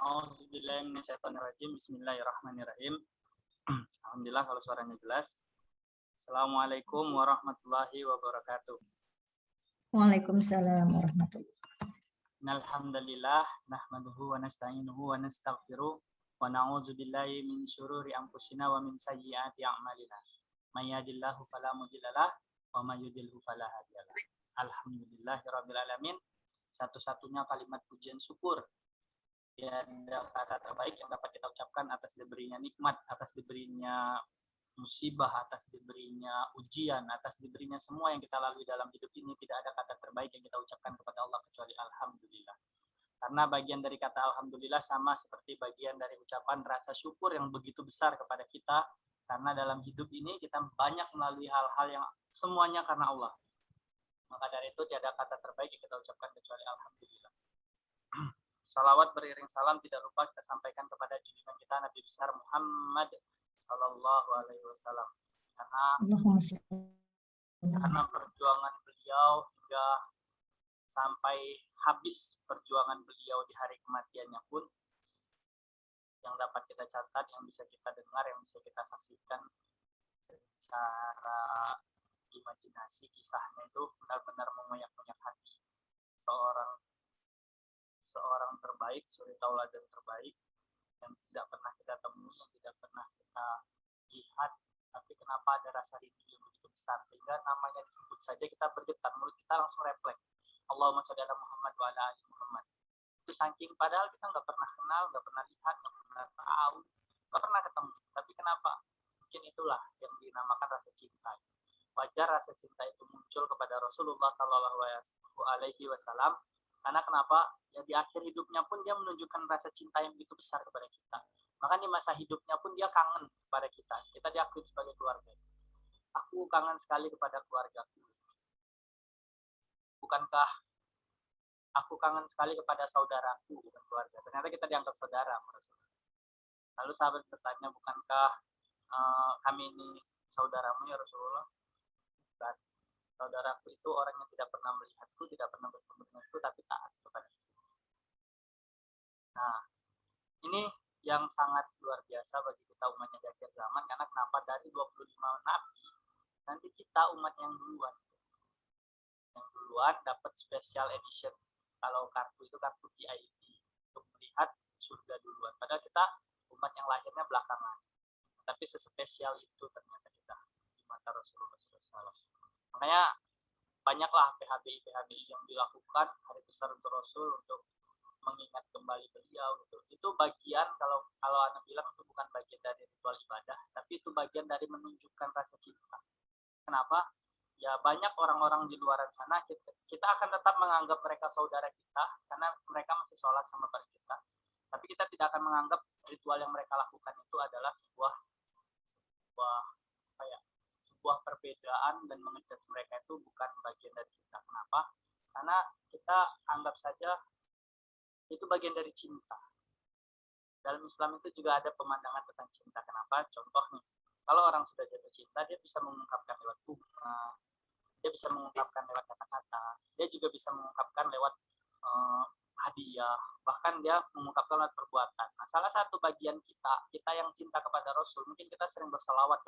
A'udzubillahi minasyaitonirrajim. Bismillahirrahmanirrahim. Alhamdulillah kalau suaranya jelas. Assalamualaikum warahmatullahi wabarakatuh. Waalaikumsalam warahmatullahi wabarakatuh. Alhamdulillah nahmaduhu wa nasta'inuhu wa nastaghfiruh wa na'udzubillahi min syururi anfusina wa min sayyiati a'malina. May yahdihillahu fala mudhillalah wa may yudhlilhu fala hadiyalah. Alhamdulillahirabbil alamin. Satu-satunya kalimat pujian syukur ada kata terbaik yang dapat kita ucapkan atas diberinya nikmat, atas diberinya musibah, atas diberinya ujian, atas diberinya semua yang kita lalui dalam hidup ini. Tidak ada kata terbaik yang kita ucapkan kepada Allah kecuali alhamdulillah. Karena bagian dari kata alhamdulillah sama seperti bagian dari ucapan rasa syukur yang begitu besar kepada kita. Karena dalam hidup ini kita banyak melalui hal-hal yang semuanya karena Allah. Maka dari itu tiada kata terbaik yang kita ucapkan kecuali alhamdulillah. Salawat beriring salam tidak lupa kita sampaikan kepada junjungan kita Nabi besar Muhammad Sallallahu Alaihi Wasallam. Karena perjuangan beliau hingga sampai habis perjuangan beliau di hari kematiannya pun, yang dapat kita catat, yang bisa kita dengar, yang bisa kita saksikan secara imajinasi kisahnya itu benar-benar mengoyak-ngoyak hati. Seorang terbaik, suri tauladan terbaik yang tidak pernah kita temui, yang tidak pernah kita lihat, tapi kenapa ada rasa rindu yang begitu besar sehingga namanya disebut saja kita bergetar, mulut kita langsung refleks. Allahumma sholli ala Muhammad wa ala ali Muhammad. Itu saking padahal kita nggak pernah kenal, nggak pernah lihat, nggak pernah tahu, nggak pernah ketemu. Tapi kenapa? Mungkin itulah yang dinamakan rasa cinta. Wajar rasa cinta itu muncul kepada Rasulullah Sallallahu Alaihi Wasallam. Karena kenapa? Ya di akhir hidupnya pun dia menunjukkan rasa cinta yang begitu besar kepada kita. Maka di masa hidupnya pun dia kangen kepada kita. Kita diakui sebagai keluarga. Aku kangen sekali kepada keluargaku. Bukankah aku kangen sekali kepada saudaraku, bukan keluarga. Ternyata kita dianggap saudara. Lalu sahabat bertanya, bukankah kami ini saudaramu ya Rasulullah? Bukan. Saudaraku itu orang yang tidak pernah melihatku, tidak pernah bertemu denganku, tapi taat kepadaku. Nah, ini yang sangat luar biasa bagi kita umatnya di akhir zaman, karena kenapa dari 25 nabi, nanti kita umat yang duluan. Yang duluan dapat special edition. Kalau kartu itu kartu VIP, untuk melihat surga duluan. Padahal kita umat yang lahirnya belakangan. Tapi sespesial itu ternyata kita di mata Rasulullah SAW. Makanya banyaklah PHBI yang dilakukan hari besar untuk Rasul, untuk mengingat kembali beliau. Itu bagian, kalau Anda bilang itu bukan bagian dari ritual ibadah, tapi itu bagian dari menunjukkan rasa cinta. Kenapa? Ya banyak orang-orang di luar sana, kita akan tetap menganggap mereka saudara kita, karena mereka masih sholat sama kita. Tapi kita tidak akan menganggap ritual yang mereka lakukan itu adalah sebuah perbedaan, dan mengejudge mereka itu bukan bagian dari kita. Kenapa? Karena kita anggap saja itu bagian dari cinta. Dalam Islam itu juga ada pemandangan tentang cinta. Kenapa? Contoh nih, kalau orang sudah jatuh cinta, dia bisa mengungkapkan lewat bunga, dia bisa mengungkapkan lewat kata-kata, dia juga bisa mengungkapkan lewat hadiah, bahkan dia mengungkapkan lewat perbuatan. Nah, salah satu bagian kita yang cinta kepada Rasul, mungkin kita sering berselawat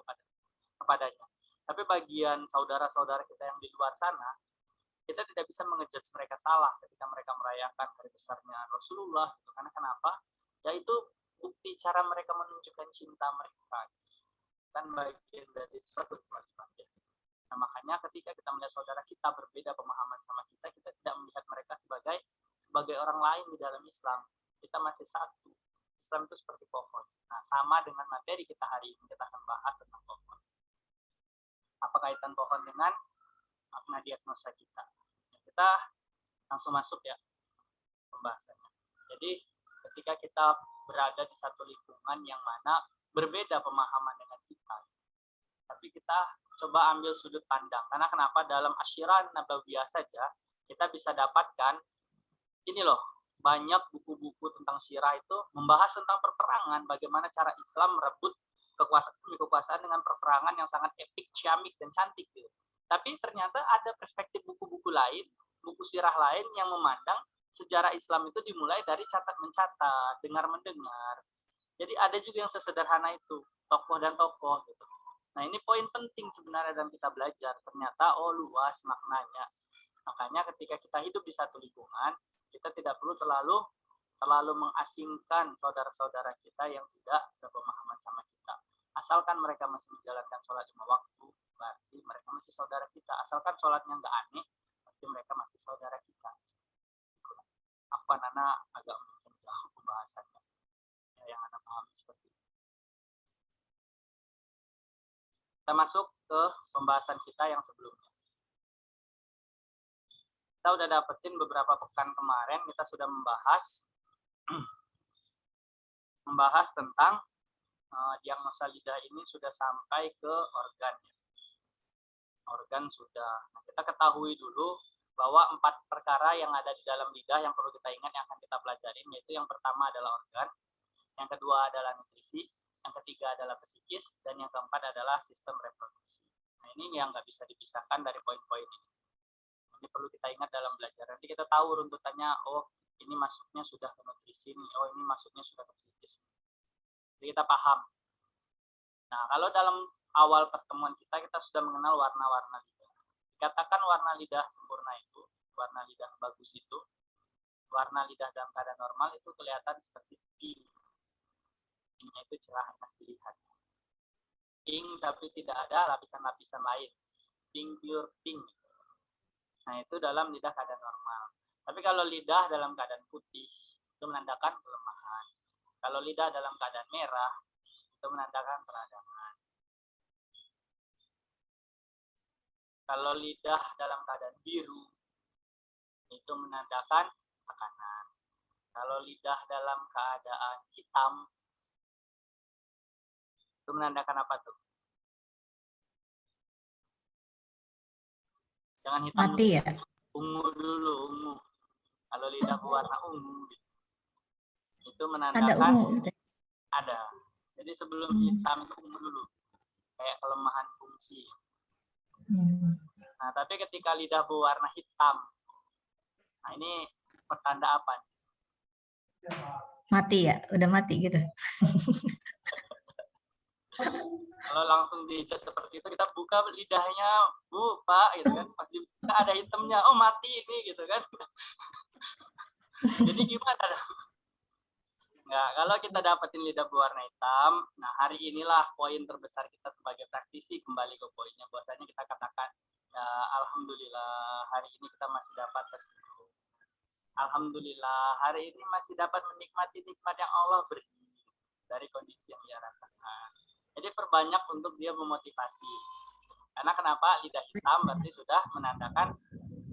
kepadanya. Tapi bagian saudara-saudara kita yang di luar sana, kita tidak bisa mengejudge mereka salah ketika mereka merayakan hari besarnya Rasulullah. Karena kenapa? Yaitu bukti cara mereka menunjukkan cinta mereka. Dan bagian dari suatu kewajiban. Nah, makanya ketika kita melihat saudara kita berbeda pemahaman sama kita tidak melihat mereka sebagai orang lain di dalam Islam. Kita masih satu. Islam itu seperti pohon. Nah, sama dengan materi kita hari ini, kita akan bahas tentang pohon. Apa kaitan pohon dengan makna diagnosa kita? Kita langsung masuk ya pembahasannya. Jadi ketika kita berada di satu lingkungan yang mana berbeda pemahaman dengan kita, tapi kita coba ambil sudut pandang. Karena kenapa? Dalam Asyirah Nabawiyah saja kita bisa dapatkan ini loh, banyak buku-buku tentang sirah itu membahas tentang perperangan, bagaimana cara Islam merebut kekuasaan dengan perperangan yang sangat epik, ciamik, dan cantik gitu. Tapi ternyata ada perspektif buku-buku lain, buku sirah lain yang memandang sejarah Islam itu dimulai dari catat-mencatat, dengar-mendengar. Jadi ada juga yang sesederhana itu, tokoh dan tokoh gitu. Nah ini poin penting sebenarnya dalam kita belajar. Ternyata luas maknanya. Makanya ketika kita hidup di satu lingkungan, kita tidak perlu terlalu mengasingkan saudara-saudara kita yang tidak sepemahaman sama kita. Asalkan mereka masih menjalankan sholat 5 waktu, berarti mereka masih saudara kita. Asalkan sholatnya nggak aneh, berarti mereka masih saudara kita. Apa Nana agak menjauh pembahasannya, yang Nana pahami seperti itu. Kita masuk ke pembahasan kita yang sebelumnya. Kita udah dapetin beberapa pekan kemarin, kita sudah membahas tentang diagnosa lidah ini sudah sampai ke organ. Organ sudah. Nah, kita ketahui dulu bahwa 4 perkara yang ada di dalam lidah yang perlu kita ingat yang akan kita pelajarin, yaitu yang pertama adalah organ, yang kedua adalah nutrisi, yang ketiga adalah psikis, dan yang keempat adalah sistem reproduksi. Nah ini yang nggak bisa dipisahkan dari poin-poin ini. Ini perlu kita ingat dalam belajar. Nanti kita tahu runtutannya, ini masuknya sudah ke nutrisi nih, ini masuknya sudah ke psikis. Jadi kita paham. Nah kalau dalam awal pertemuan kita sudah mengenal warna-warna lidah. Dikatakan warna lidah sempurna itu, warna lidah bagus itu, warna lidah dalam keadaan normal itu kelihatan seperti pink. Pinknya itu cerah enak dilihat. Pink tapi tidak ada lapisan-lapisan lain. Pink, pure pink. Nah itu dalam lidah keadaan normal. Tapi kalau lidah dalam keadaan putih, itu menandakan kelemahan. Kalau lidah dalam keadaan merah, itu menandakan peradangan. Kalau lidah dalam keadaan biru, itu menandakan tekanan. Kalau lidah dalam keadaan hitam, itu menandakan apa tuh? Jangan hitam. Mati ya? Ungu dulu, ungu. Kalau lidah berwarna ungu, itu menandakan ada ungu. Ada. Jadi sebelum hitam itu ungu dulu. Kayak kelemahan fungsi. Nah, tapi ketika lidah berwarna hitam, nah ini pertanda apa? Mati ya? Udah mati gitu. Kalau langsung dicat seperti itu, kita buka lidahnya, Bu, Pak, gitu kan. Pas dibuka ada hitamnya, mati ini, gitu kan. Jadi gimana? Nggak, kalau kita dapetin lidah berwarna hitam, nah hari inilah poin terbesar kita sebagai praktisi, kembali ke poinnya, bahwasanya kita katakan, ya, alhamdulillah hari ini kita masih dapat tersenyum. Alhamdulillah hari ini masih dapat menikmati nikmat yang Allah beri dari kondisi yang dia rasakan. Jadi perbanyak untuk dia memotivasi. Karena kenapa? Lidah hitam berarti sudah menandakan,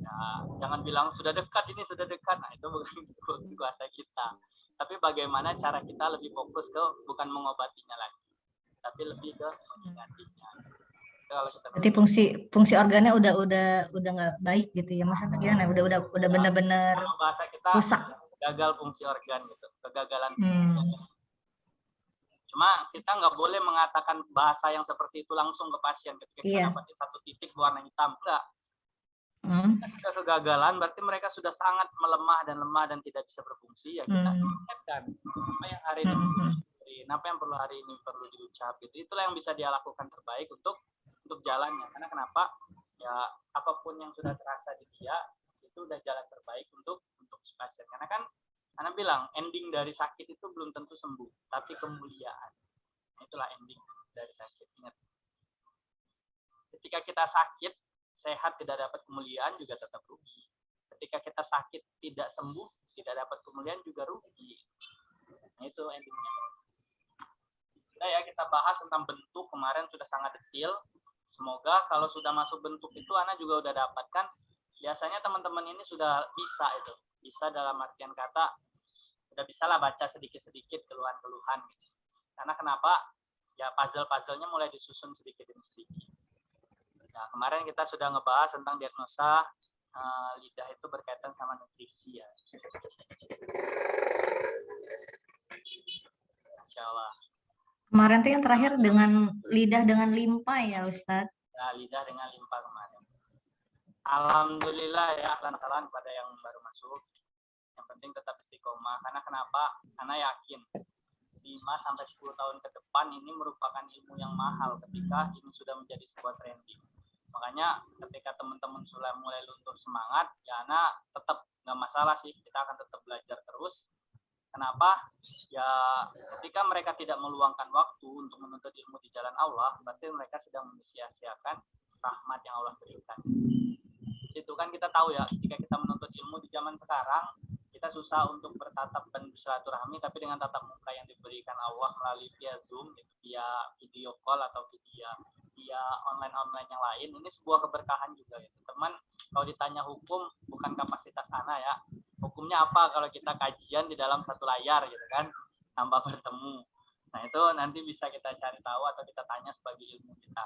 ya, jangan bilang sudah dekat, ini sudah dekat. Nah itu bukan kuasa kita. Tapi bagaimana cara kita lebih fokus ke bukan mengobatinya lagi, tapi lebih ke mengingatinya. Berarti fungsi organnya udah nggak baik gitu ya, Mas? Gimana? Udah benar-benar bahasa kita rusak. Gagal fungsi organ gitu, kegagalan. Cuma kita nggak boleh mengatakan bahasa yang seperti itu langsung ke pasien ketika kita dapat satu titik warna hitam. Enggak. Sudah kegagalan, berarti mereka sudah sangat lemah dan tidak bisa berfungsi. Ya kita ingatkan apa yang hari ini apa yang perlu hari ini perlu diucap gitu. Itulah yang bisa dia lakukan terbaik untuk jalannya. Karena kenapa? Ya apapun yang sudah terasa di dia itu udah jalan terbaik untuk pasien. Karena kan Ana bilang ending dari sakit itu belum tentu sembuh, tapi kemuliaan. Itulah ending dari sakit. Ingat. Ketika kita sakit sehat tidak dapat kemuliaan juga tetap rugi. Ketika kita sakit tidak sembuh, tidak dapat kemuliaan juga rugi. Nah, itu endingnya. Sudah ya, kita bahas tentang bentuk kemarin sudah sangat detail. Semoga kalau sudah masuk bentuk itu Ana juga udah dapatkan. Biasanya teman-teman ini sudah bisa itu. Bisa dalam artian kata udah bisa lah baca sedikit-sedikit keluhan-keluhan gitu. Karena kenapa? Ya puzzle-puzzlenya mulai disusun sedikit demi sedikit. Nah, kemarin kita sudah ngebahas tentang diagnosa lidah itu berkaitan sama nutrisi ya. Masya Allah. Kemarin tuh yang terakhir dengan lidah dengan limpa ya Ustadz. Ya, lidah dengan limpa kemarin. Alhamdulillah ya, salam kepada yang baru masuk. Yang penting tetap istiqomah. Karena kenapa? Karena yakin 5-10 tahun ke depan ini merupakan ilmu yang mahal ketika ini sudah menjadi sebuah trending. Makanya ketika teman-teman sudah mulai luntur semangat, ya anak tetap nggak masalah sih, kita akan tetap belajar terus. Kenapa? Ya ketika mereka tidak meluangkan waktu untuk menuntut ilmu di jalan Allah, berarti mereka sedang mesia-siakan rahmat yang Allah berikan. Di situ kan kita tahu ya, ketika kita menuntut ilmu di zaman sekarang, kita susah untuk bertatap dan bersilaturahmi, tapi dengan tatap muka yang diberikan Allah melalui via Zoom, via video call atau via online yang lain, ini sebuah keberkahan juga ya. Teman, kalau ditanya hukum, bukan kapasitas anak ya. Hukumnya apa kalau kita kajian di dalam satu layar gitu kan, tanpa bertemu. Nah itu nanti bisa kita cari tahu atau kita tanya sebagai ilmu kita.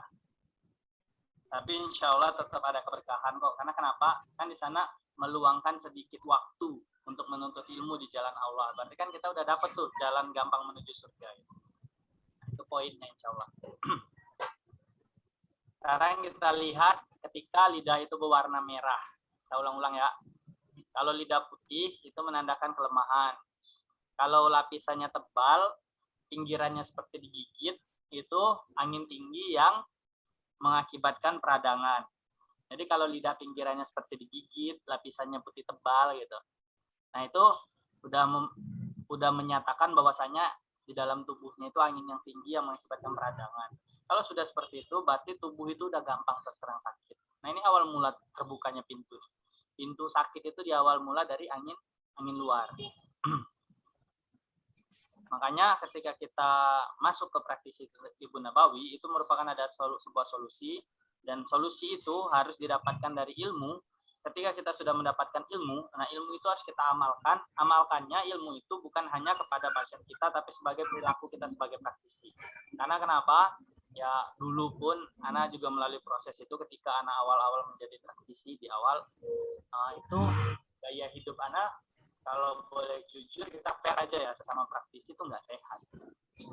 Tapi insya Allah tetap ada keberkahan kok. Karena kenapa? Kan di sana meluangkan sedikit waktu untuk menuntut ilmu di jalan Allah. Berarti kan kita udah dapat tuh jalan gampang menuju surga. Itu poinnya insya Allah. Sekarang kita lihat ketika lidah itu berwarna merah. Kita ulang-ulang ya. Kalau lidah putih itu menandakan kelemahan. Kalau lapisannya tebal, pinggirannya seperti digigit, itu angin tinggi yang mengakibatkan peradangan. Jadi kalau lidah pinggirannya seperti digigit, lapisannya putih tebal gitu. Nah itu udah menyatakan bahwasanya di dalam tubuhnya itu angin yang tinggi yang mengakibatkan peradangan. Kalau sudah seperti itu, berarti tubuh itu udah gampang terserang sakit. Nah ini awal mula terbukanya pintu. Pintu sakit itu di awal mula dari angin luar. Makanya ketika kita masuk ke praktisi Ibnu Nabawi, itu merupakan ada sebuah solusi, dan solusi itu harus didapatkan dari ilmu. Ketika kita sudah mendapatkan ilmu, nah ilmu itu harus kita amalkan. Amalkannya ilmu itu bukan hanya kepada pasien kita, tapi sebagai perilaku kita sebagai praktisi. Karena kenapa? Ya dulu pun Ana juga melalui proses itu ketika Ana awal-awal menjadi praktisi di awal, itu gaya hidup Ana, kalau boleh jujur kita fair aja ya, sesama praktisi itu nggak sehat.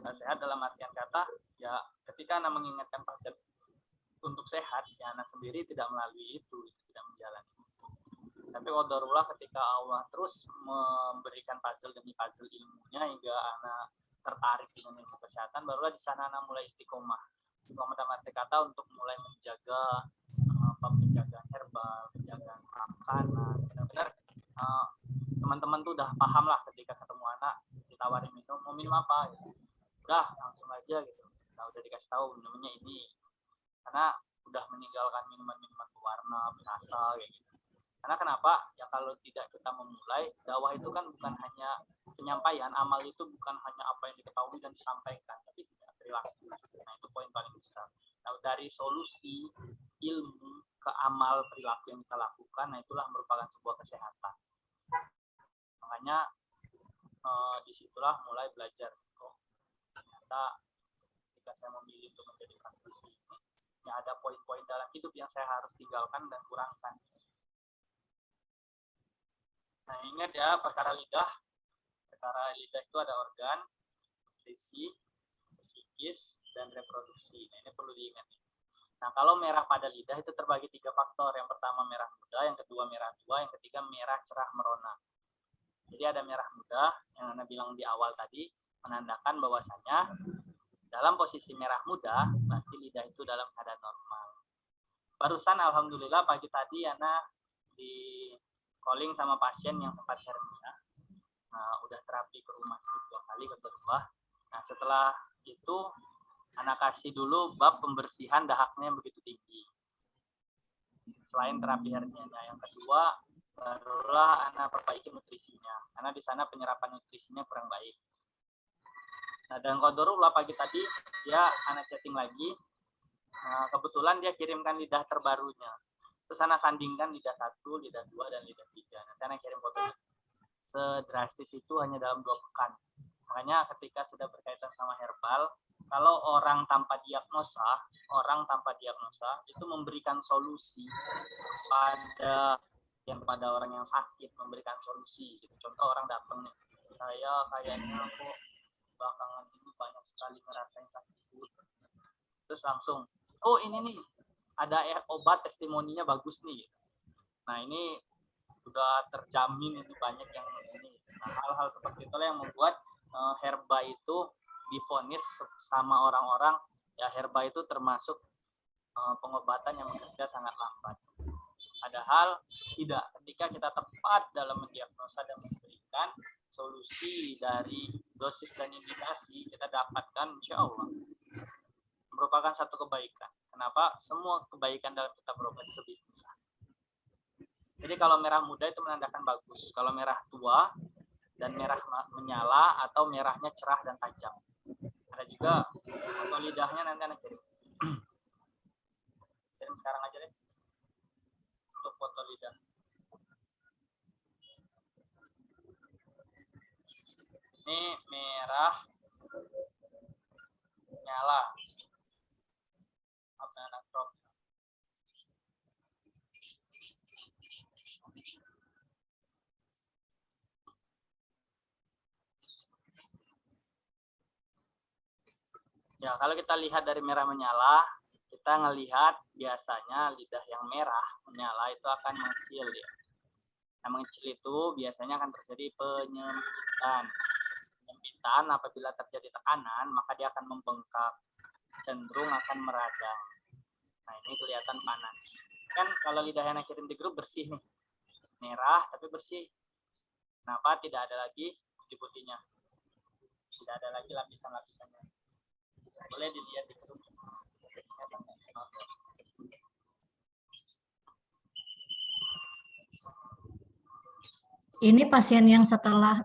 Nggak sehat dalam artian kata, ya ketika Anda mengingatkan pasien untuk sehat, ya Anda sendiri tidak melalui itu, tidak menjalani itu. Tapi qadarullah ketika Allah terus memberikan puzzle demi puzzle ilmunya hingga Anda tertarik dengan ilmu kesehatan, barulah di sana Anda mulai istiqomah. Istiqomah dalam arti kata untuk mulai menjaga penjagaan herbal, penjagaan makanan, benar-benar teman-teman tuh udah paham lah ketika ketemu anak ditawarin minum, mau minum apa gitu. Udah langsung aja gitu. Nah, udah dikasih tahu minumnya ini. Karena udah meninggalkan minuman-minuman berwarna, berasa kayak gitu. Karena kenapa? Ya kalau tidak kita memulai, dakwah itu kan bukan hanya penyampaian, amal itu bukan hanya apa yang diketahui dan disampaikan, tapi juga perilaku. Nah, itu poin paling besar. Nah, dari solusi ilmu ke amal perilaku yang kita lakukan, nah itulah merupakan sebuah kesehatan. Makanya disitulah mulai belajar. Oh, ternyata ketika saya memilih untuk menjadi praktisi ini, ya ada poin-poin dalam hidup yang saya harus tinggalkan dan kurangkan. Nah ingat ya, perkara lidah itu ada organ, nutrisi, psikis, dan reproduksi. Nah, ini perlu diingat. Nah kalau merah pada lidah itu terbagi 3 faktor. Yang pertama merah muda, yang kedua merah tua, yang ketiga merah cerah merona. Jadi ada merah muda yang Anda bilang di awal tadi, menandakan bahwasanya dalam posisi merah muda, berarti lidah itu dalam keadaan normal. Barusan alhamdulillah pagi tadi Ana di calling sama pasien yang sempat hernia. Nah, udah terapi ke rumah 2 kali ke rumah. Nah, setelah itu Ana kasih dulu bab pembersihan dahaknya yang begitu tinggi. Selain terapi hernianya, yang kedua barulah Ana perbaiki nutrisinya, karena di sana penyerapan nutrisinya kurang baik. Nah, dan qadarullah pagi tadi ya Ana chatting lagi. Nah, kebetulan dia kirimkan lidah terbarunya. Terus Ana sandingkan lidah 1, lidah 2, dan lidah 3. Nanti Ana kirim fotonya. Sedrastis itu hanya dalam 2 pekan. Makanya ketika sudah berkaitan sama herbal, kalau orang tanpa diagnosa itu memberikan solusi pada orang yang sakit, memberikan solusi gitu. Contoh orang datang nih, saya kayaknya kok belakangan ini banyak sekali ngerasain sakit perut. Terus langsung, ini nih ada obat testimoninya bagus nih. Nah ini udah terjamin ini banyak yang ini. Nah, hal-hal seperti itulah yang membuat herba itu divonis sama orang-orang ya, herba itu termasuk pengobatan yang bekerja sangat lambat. Padahal tidak, ketika kita tepat dalam mendiagnosa dan memberikan solusi dari dosis dan indikasi, kita dapatkan insya Allah merupakan satu kebaikan. Kenapa? Semua kebaikan dalam kita berobat itu bismillah. Jadi kalau merah muda itu menandakan bagus. Kalau merah tua dan merah menyala atau merahnya cerah dan tajam. Ada juga foto lidahnya, nanti anak kirim. Kirim sekarang aja deh. Untuk foto lidah. Ini merah menyala. Anak crop. Ya, kalau kita lihat dari merah menyala, kita ngelihat biasanya lidah yang merah menyala itu akan mengecil ya. Nah, mengecil itu biasanya akan terjadi penyempitan. Penyempitan apabila terjadi tekanan, maka dia akan membengkak, cenderung akan meradang. Nah, ini kelihatan panas. Kan kalau lidah yang kirim di grup bersih nih. Merah tapi bersih. Kenapa tidak ada lagi putih-putihnya? Tidak ada lagi lapisan-lapisannya. Boleh dilihat di grup. Ini pasien yang setelah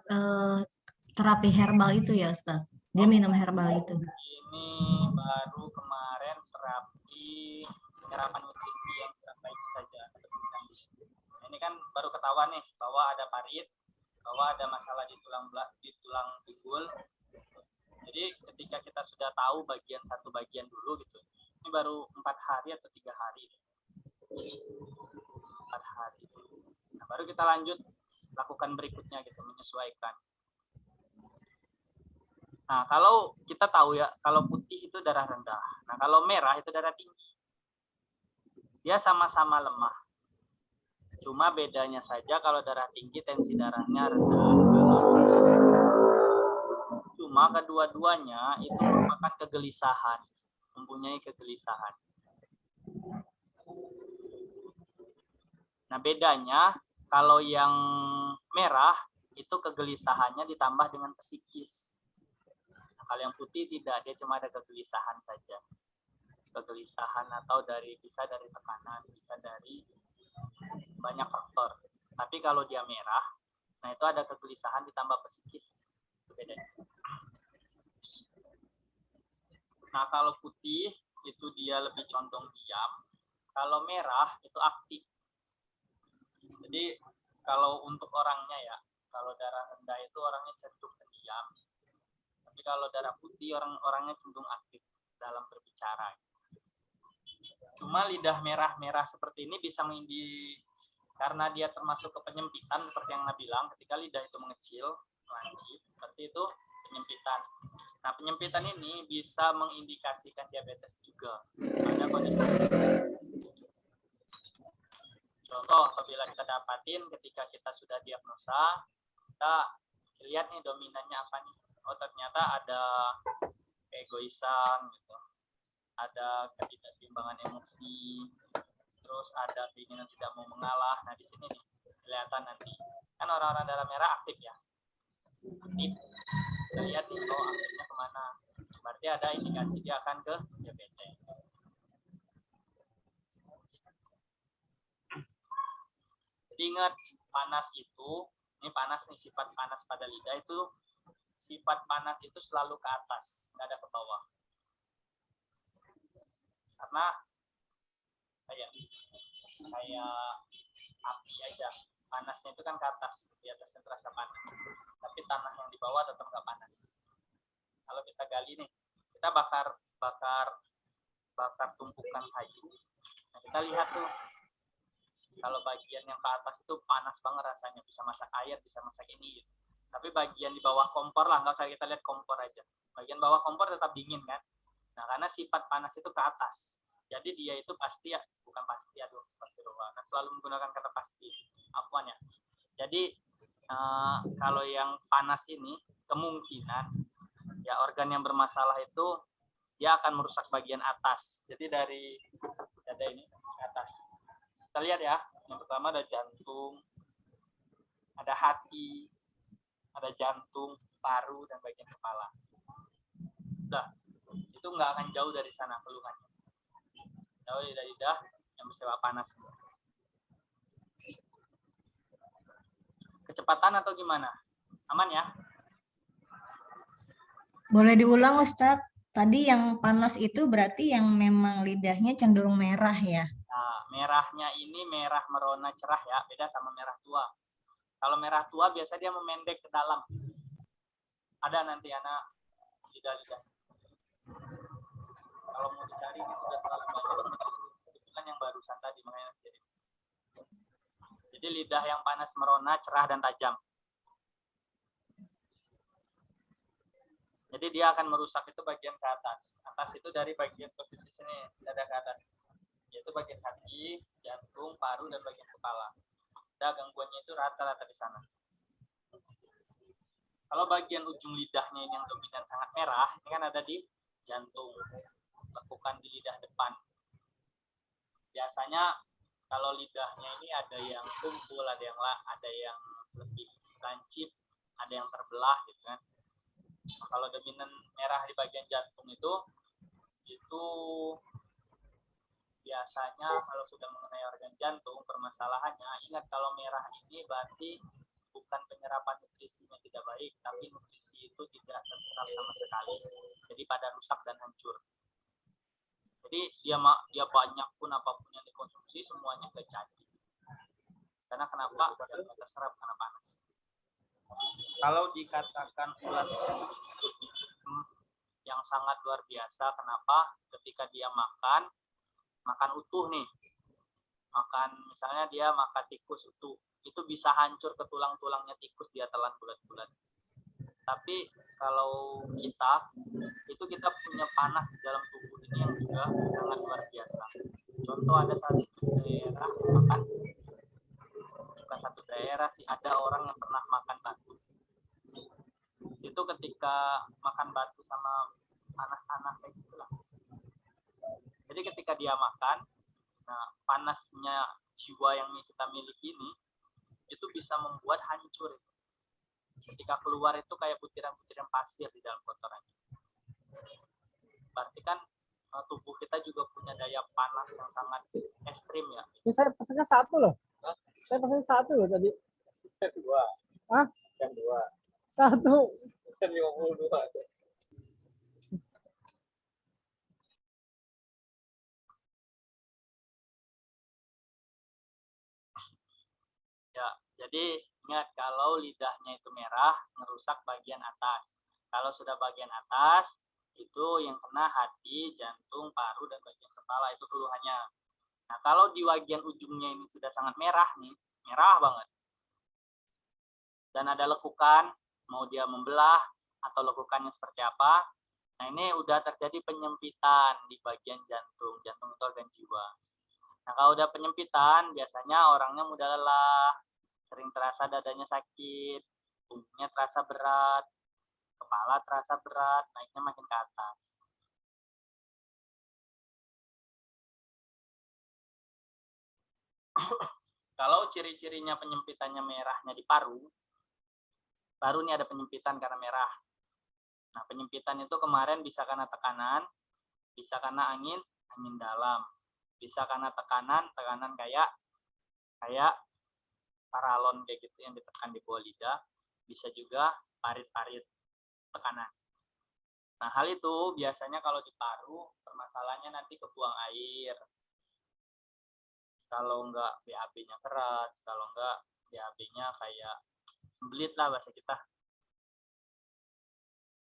terapi herbal itu ya, Ustaz? Dia minum herbal itu. Ini baru kemarin terapi penyerapan nutrisi yang baik saja. Nah, ini kan baru ketahuan nih bahwa ada parit, bahwa ada masalah di tulang pinggul. Jadi ketika kita sudah tahu satu bagian dulu gitu, ini baru 4 hari atau 3 hari. 4 hari. Nah, baru kita lanjut lakukan berikutnya gitu, menyesuaikan. Nah, kalau kita tahu ya, kalau putih itu darah rendah. Nah, kalau merah itu darah tinggi. Dia sama-sama lemah. Cuma bedanya saja kalau darah tinggi tensi darahnya rendah. Cuma kedua-duanya itu merupakan kegelisahan, mempunyai kegelisahan. Nah, bedanya kalau yang merah itu kegelisahannya ditambah dengan psikis. Nah, kalau yang putih tidak, dia cuma ada kegelisahan saja. Kegelisahan atau bisa dari tekanan, bisa dari banyak faktor. Tapi kalau dia merah, nah itu ada kegelisahan ditambah psikis. Bedanya. Nah, kalau putih itu dia lebih condong diam. Kalau merah itu aktif. Jadi kalau untuk orangnya ya, kalau darah rendah itu orangnya cenderung pendiam. Tapi kalau darah putih orangnya cenderung aktif dalam berbicara. Cuma lidah merah-merah seperti ini bisa karena dia termasuk ke penyempitan seperti yang Nabi bilang, ketika lidah itu mengecil, lancip, seperti itu penyempitan. Nah, penyempitan ini bisa mengindikasikan diabetes juga. Ada kondisi. Contoh, apabila kita dapatin ketika kita sudah diagnosa, kita lihat nih dominannya apa nih. Oh, ternyata ada keegoisan gitu. Ada ketidakseimbangan emosi, terus ada keinginan tidak mau mengalah. Nah, di sini nih kelihatan nanti. Kan orang-orang darah merah aktif ya. Aktif. Kita lihat nih, oh aktifnya kemana. Berarti ada indikasi dia akan ke diabetes. Jadi ingat, panas itu, ini panas nih, sifat panas pada lidah itu, sifat panas itu selalu ke atas, nggak ada ke bawah. Karena kayak api aja, panasnya itu kan ke atas, di atasnya terasa panas. Tapi tanah yang di bawah tetap nggak panas. Kalau kita gali nih, kita bakar tumpukan kayu. Nah, kita lihat tuh, kalau bagian yang ke atas itu panas banget rasanya, bisa masak air, bisa masak ini. Gitu. Tapi bagian di bawah kompor lah, nggak usah kita lihat kompor aja. Bagian bawah kompor tetap dingin kan. Nah, karena sifat panas itu ke atas. Jadi dia itu pasti, bukan pasti, aduh, astagfirullah. Nah, selalu menggunakan kata pasti. Afwan ya. Jadi kalau yang panas ini kemungkinan ya organ yang bermasalah itu dia akan merusak bagian atas. Jadi dari dada ini ke atas. Kita lihat ya. Yang pertama ada jantung, ada hati, ada jantung, paru, dan bagian kepala. Udah, itu nggak akan jauh dari sana keluhannya. Jauh dari lidah yang bersifat panas. Kecepatan atau gimana? Aman ya? Boleh diulang Ustadz? Tadi yang panas itu berarti yang memang lidahnya cenderung merah ya? Nah, merahnya ini merah merona cerah ya, beda sama merah tua. Kalau merah tua biasa dia memendek ke dalam. Ada nanti anak lidah-lidah. Kalau mau dicari ini sudah terlalu banyak. Kebetulan yang barusan tadi makanya jadi. Jadi lidah yang panas merona cerah dan tajam. Jadi dia akan merusak itu bagian ke atas. Atas itu dari bagian posisi sini, dada ke atas. Yaitu bagian hati, jantung, paru, dan bagian kepala. Dan gangguannya itu rata-rata di sana. Kalau bagian ujung lidahnya ini yang dominan sangat merah, ini kan ada di jantung, lekukan di lidah depan. Biasanya kalau lidahnya ini ada yang tumpul, ada yang lebih lancip, ada yang terbelah gitu kan. Nah, kalau dominan merah di bagian jantung itu biasanya kalau sudah mengenai organ jantung permasalahannya, ingat kalau merah ini berarti bukan penyerapan nutrisinya tidak baik, tapi nutrisi itu tidak terserap sama sekali. Jadi pada rusak dan hancur. Jadi dia banyak pun apapun yang dikonsumsi semuanya nggak jadi. Karena kenapa? Dia nggak terserap karena panas. Kalau dikatakan ulat yang sangat luar biasa, kenapa? Ketika dia makan utuh nih, makan misalnya dia makan tikus utuh, itu bisa hancur ke tulang-tulangnya tikus, dia telan bulat-bulat. Tapi kalau kita punya panas di dalam tubuh ini yang juga sangat luar biasa. Contoh ada satu daerah makan, bukan satu daerah sih, ada orang yang pernah makan batu. Itu ketika makan batu sama anak-anak kayak gitulah. Jadi ketika dia makan, nah panasnya jiwa yang kita miliki ini itu bisa membuat hancur. Ketika keluar itu kayak butiran-butiran pasir di dalam kotorannya. Berarti kan tubuh kita juga punya daya panas yang sangat ekstrim ya. Ini saya pesannya satu loh. Saya pesannya satu loh tadi. Yang dua. Hah? Yang dua. Satu. Yang 52. Ya, jadi ingat kalau lidahnya itu merah, merusak bagian atas. Kalau sudah bagian atas, itu yang kena hati, jantung, paru, dan bagian kepala, itu keluhannya. Nah, kalau di bagian ujungnya ini sudah sangat merah nih, merah banget. Dan ada lekukan, mau dia membelah, atau lekukannya seperti apa. Nah, ini udah terjadi penyempitan di bagian jantung. Jantung itu organ jiwa. Nah, kalau udah penyempitan, biasanya orangnya mudah lelah, sering terasa dadanya sakit, punggungnya terasa berat, kepala terasa berat, naiknya makin ke atas. Kalau ciri-cirinya penyempitannya merahnya di paru ini ada penyempitan karena merah. Nah, penyempitan itu kemarin bisa karena tekanan, bisa karena angin dalam, bisa karena tekanan kayak paralon kayak gitu yang ditekan di bawah lidah, bisa juga parit-parit tekanan. Nah, hal itu biasanya kalau di paru permasalahannya nanti kebuang air. Kalau enggak BAB-nya keras, kalau enggak BAB-nya kayak sembelit lah bahasa kita.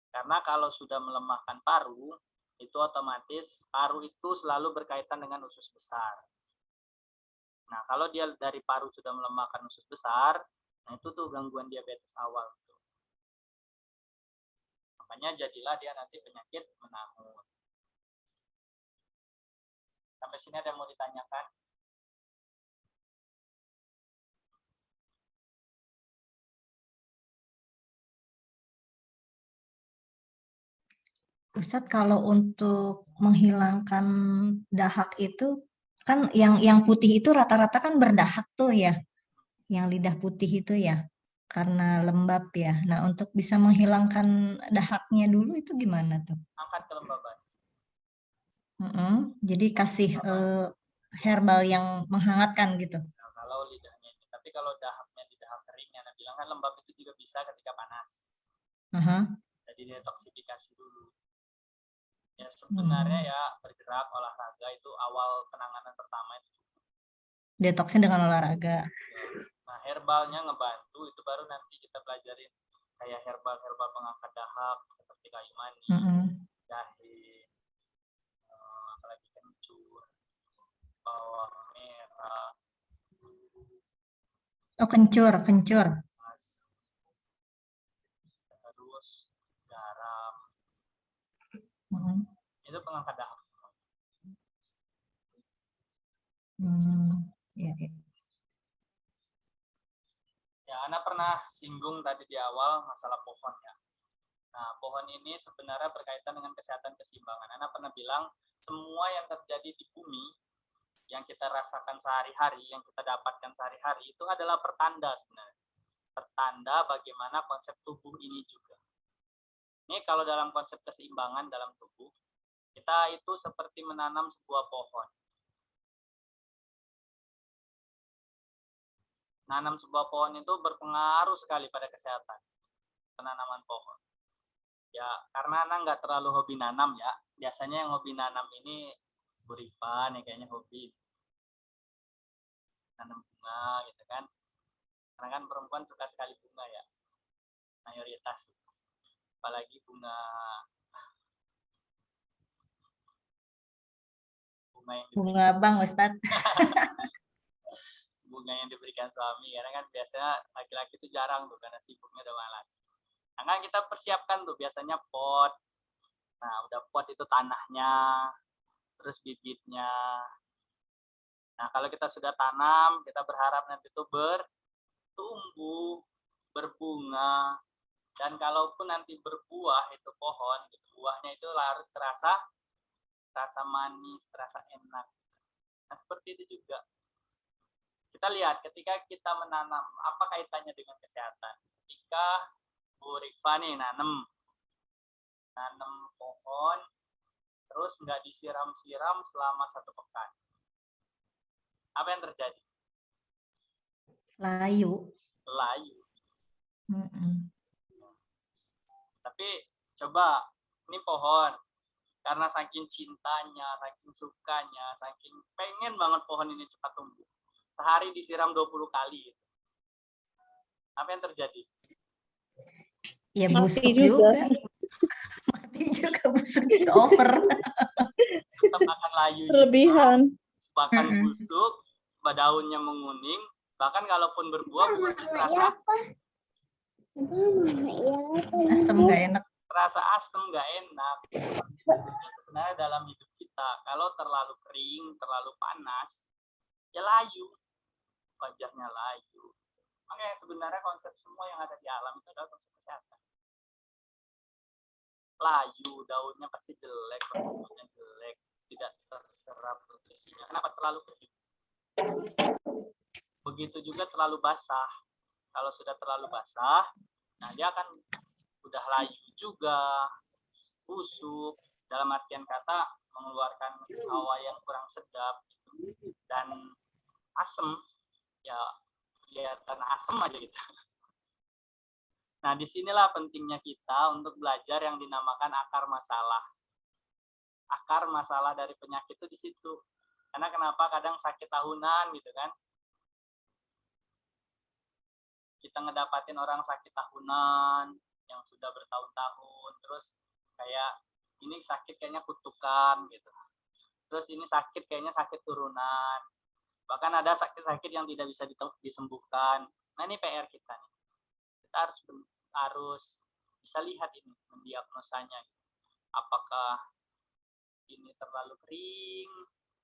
Karena kalau sudah melemahkan paru, itu otomatis paru itu selalu berkaitan dengan usus besar. Nah, kalau dia dari paru sudah melemahkan usus besar, nah itu tuh gangguan diabetes awal. Makanya jadilah dia nanti penyakit menahun. Sampai sini ada yang mau ditanyakan? Ustadz, kalau untuk menghilangkan dahak itu kan yang putih itu rata-rata kan berdahak tuh ya, yang lidah putih itu ya, karena lembab ya. Nah, untuk bisa menghilangkan dahaknya dulu itu gimana tuh? Angkat kelembaban. Jadi kasih herbal yang menghangatkan gitu. Nah, kalau lidahnya ini, tapi kalau dahaknya di dahak kering yang Anda bilang kan lembab itu juga bisa ketika panas. Aha. Jadi detoksifikasi dulu. Ya sebenarnya Hmm. ya bergerak olahraga itu awal penanganan pertama itu. Detoksnya dengan olahraga. Nah herbalnya ngebantu itu baru nanti kita pelajarin kayak herbal pengangkat dahak seperti kayu manis, jahe, apalagi kencur, bawang merah, Oh, kencur. mas, terus garam, Mm. itu pengangkat dahak semua. Ya, ya. Ya, Ana pernah singgung tadi di awal masalah pohon ya. Nah, pohon ini sebenarnya berkaitan dengan kesehatan keseimbangan. Ana pernah bilang semua yang terjadi di bumi yang kita rasakan sehari-hari, yang kita dapatkan sehari-hari itu adalah pertanda sebenarnya. Pertanda bagaimana konsep tubuh ini juga. Ini kalau dalam konsep keseimbangan dalam tubuh, kita itu seperti menanam sebuah pohon. Nanam sebuah pohon itu berpengaruh sekali pada kesehatan penanaman pohon. Ya, karena Ana nggak terlalu hobi nanam ya. Biasanya yang hobi nanam ini Bu Rifa nih kayaknya hobi nanam bunga gitu kan. Karena kan perempuan suka sekali bunga ya, mayoritas. Apalagi bunga yang Bunga bang, Ustadz. bunga yang diberikan suami, karena kan biasanya laki-laki itu jarang tuh karena sibuknya udah malas. Nah kan kita persiapkan tuh biasanya pot. Nah udah pot itu tanahnya, terus bibitnya. Nah kalau kita sudah tanam, kita berharap nanti itu bertumbuh, berbunga, dan kalaupun nanti berbuah itu pohon, gitu, buahnya itu harus terasa manis, terasa enak. Nah seperti itu juga. Kita lihat ketika kita menanam, apa kaitannya dengan kesehatan? Ketika Bu Rifa nih nanam pohon, terus nggak disiram-siram selama 1 pekan. Apa yang terjadi? Layu. Layu. Mm-mm. Tapi coba, ini pohon, karena saking cintanya, saking sukanya, saking pengen banget pohon ini cepat tumbuh. Sehari disiram 20 kali. Apa yang terjadi? Ya Mati busuk juga. juga. Mati juga, busuk juga over. Tetap akan layu juga, Berlebihan. bahkan busuk, daunnya menguning, bahkan kalaupun berbuah, buahnya terasa Asam nggak enak. terasa asam, nggak enak. Seperti itu juga sebenarnya dalam hidup kita. Kalau terlalu kering, terlalu panas, ya layu, wajahnya layu. Makanya sebenarnya konsep semua yang ada di alam itu adalah konsep kesehatan. Layu, daunnya pasti jelek, pertumbuhannya jelek, tidak terserap nutrisinya. Kenapa? Terlalu kering. Begitu juga terlalu basah. Kalau sudah terlalu basah, nah dia akan udah layu juga, busuk, dalam artian kata mengeluarkan hawa yang kurang sedap gitu. Dan asam, ya kelihatan asam aja gitu. Nah disinilah pentingnya kita untuk belajar yang dinamakan akar masalah. Akar masalah dari penyakit itu di situ. Karena kenapa kadang sakit tahunan gitu kan, kita ngedapatin orang sakit tahunan yang sudah bertahun-tahun, terus kayak ini sakit kayaknya kutukan gitu, terus ini sakit kayaknya sakit turunan, bahkan ada sakit-sakit yang tidak bisa disembuhkan. Nah ini PR kita nih, kita harus bisa lihat ini, mendiagnosanya, apakah ini terlalu kering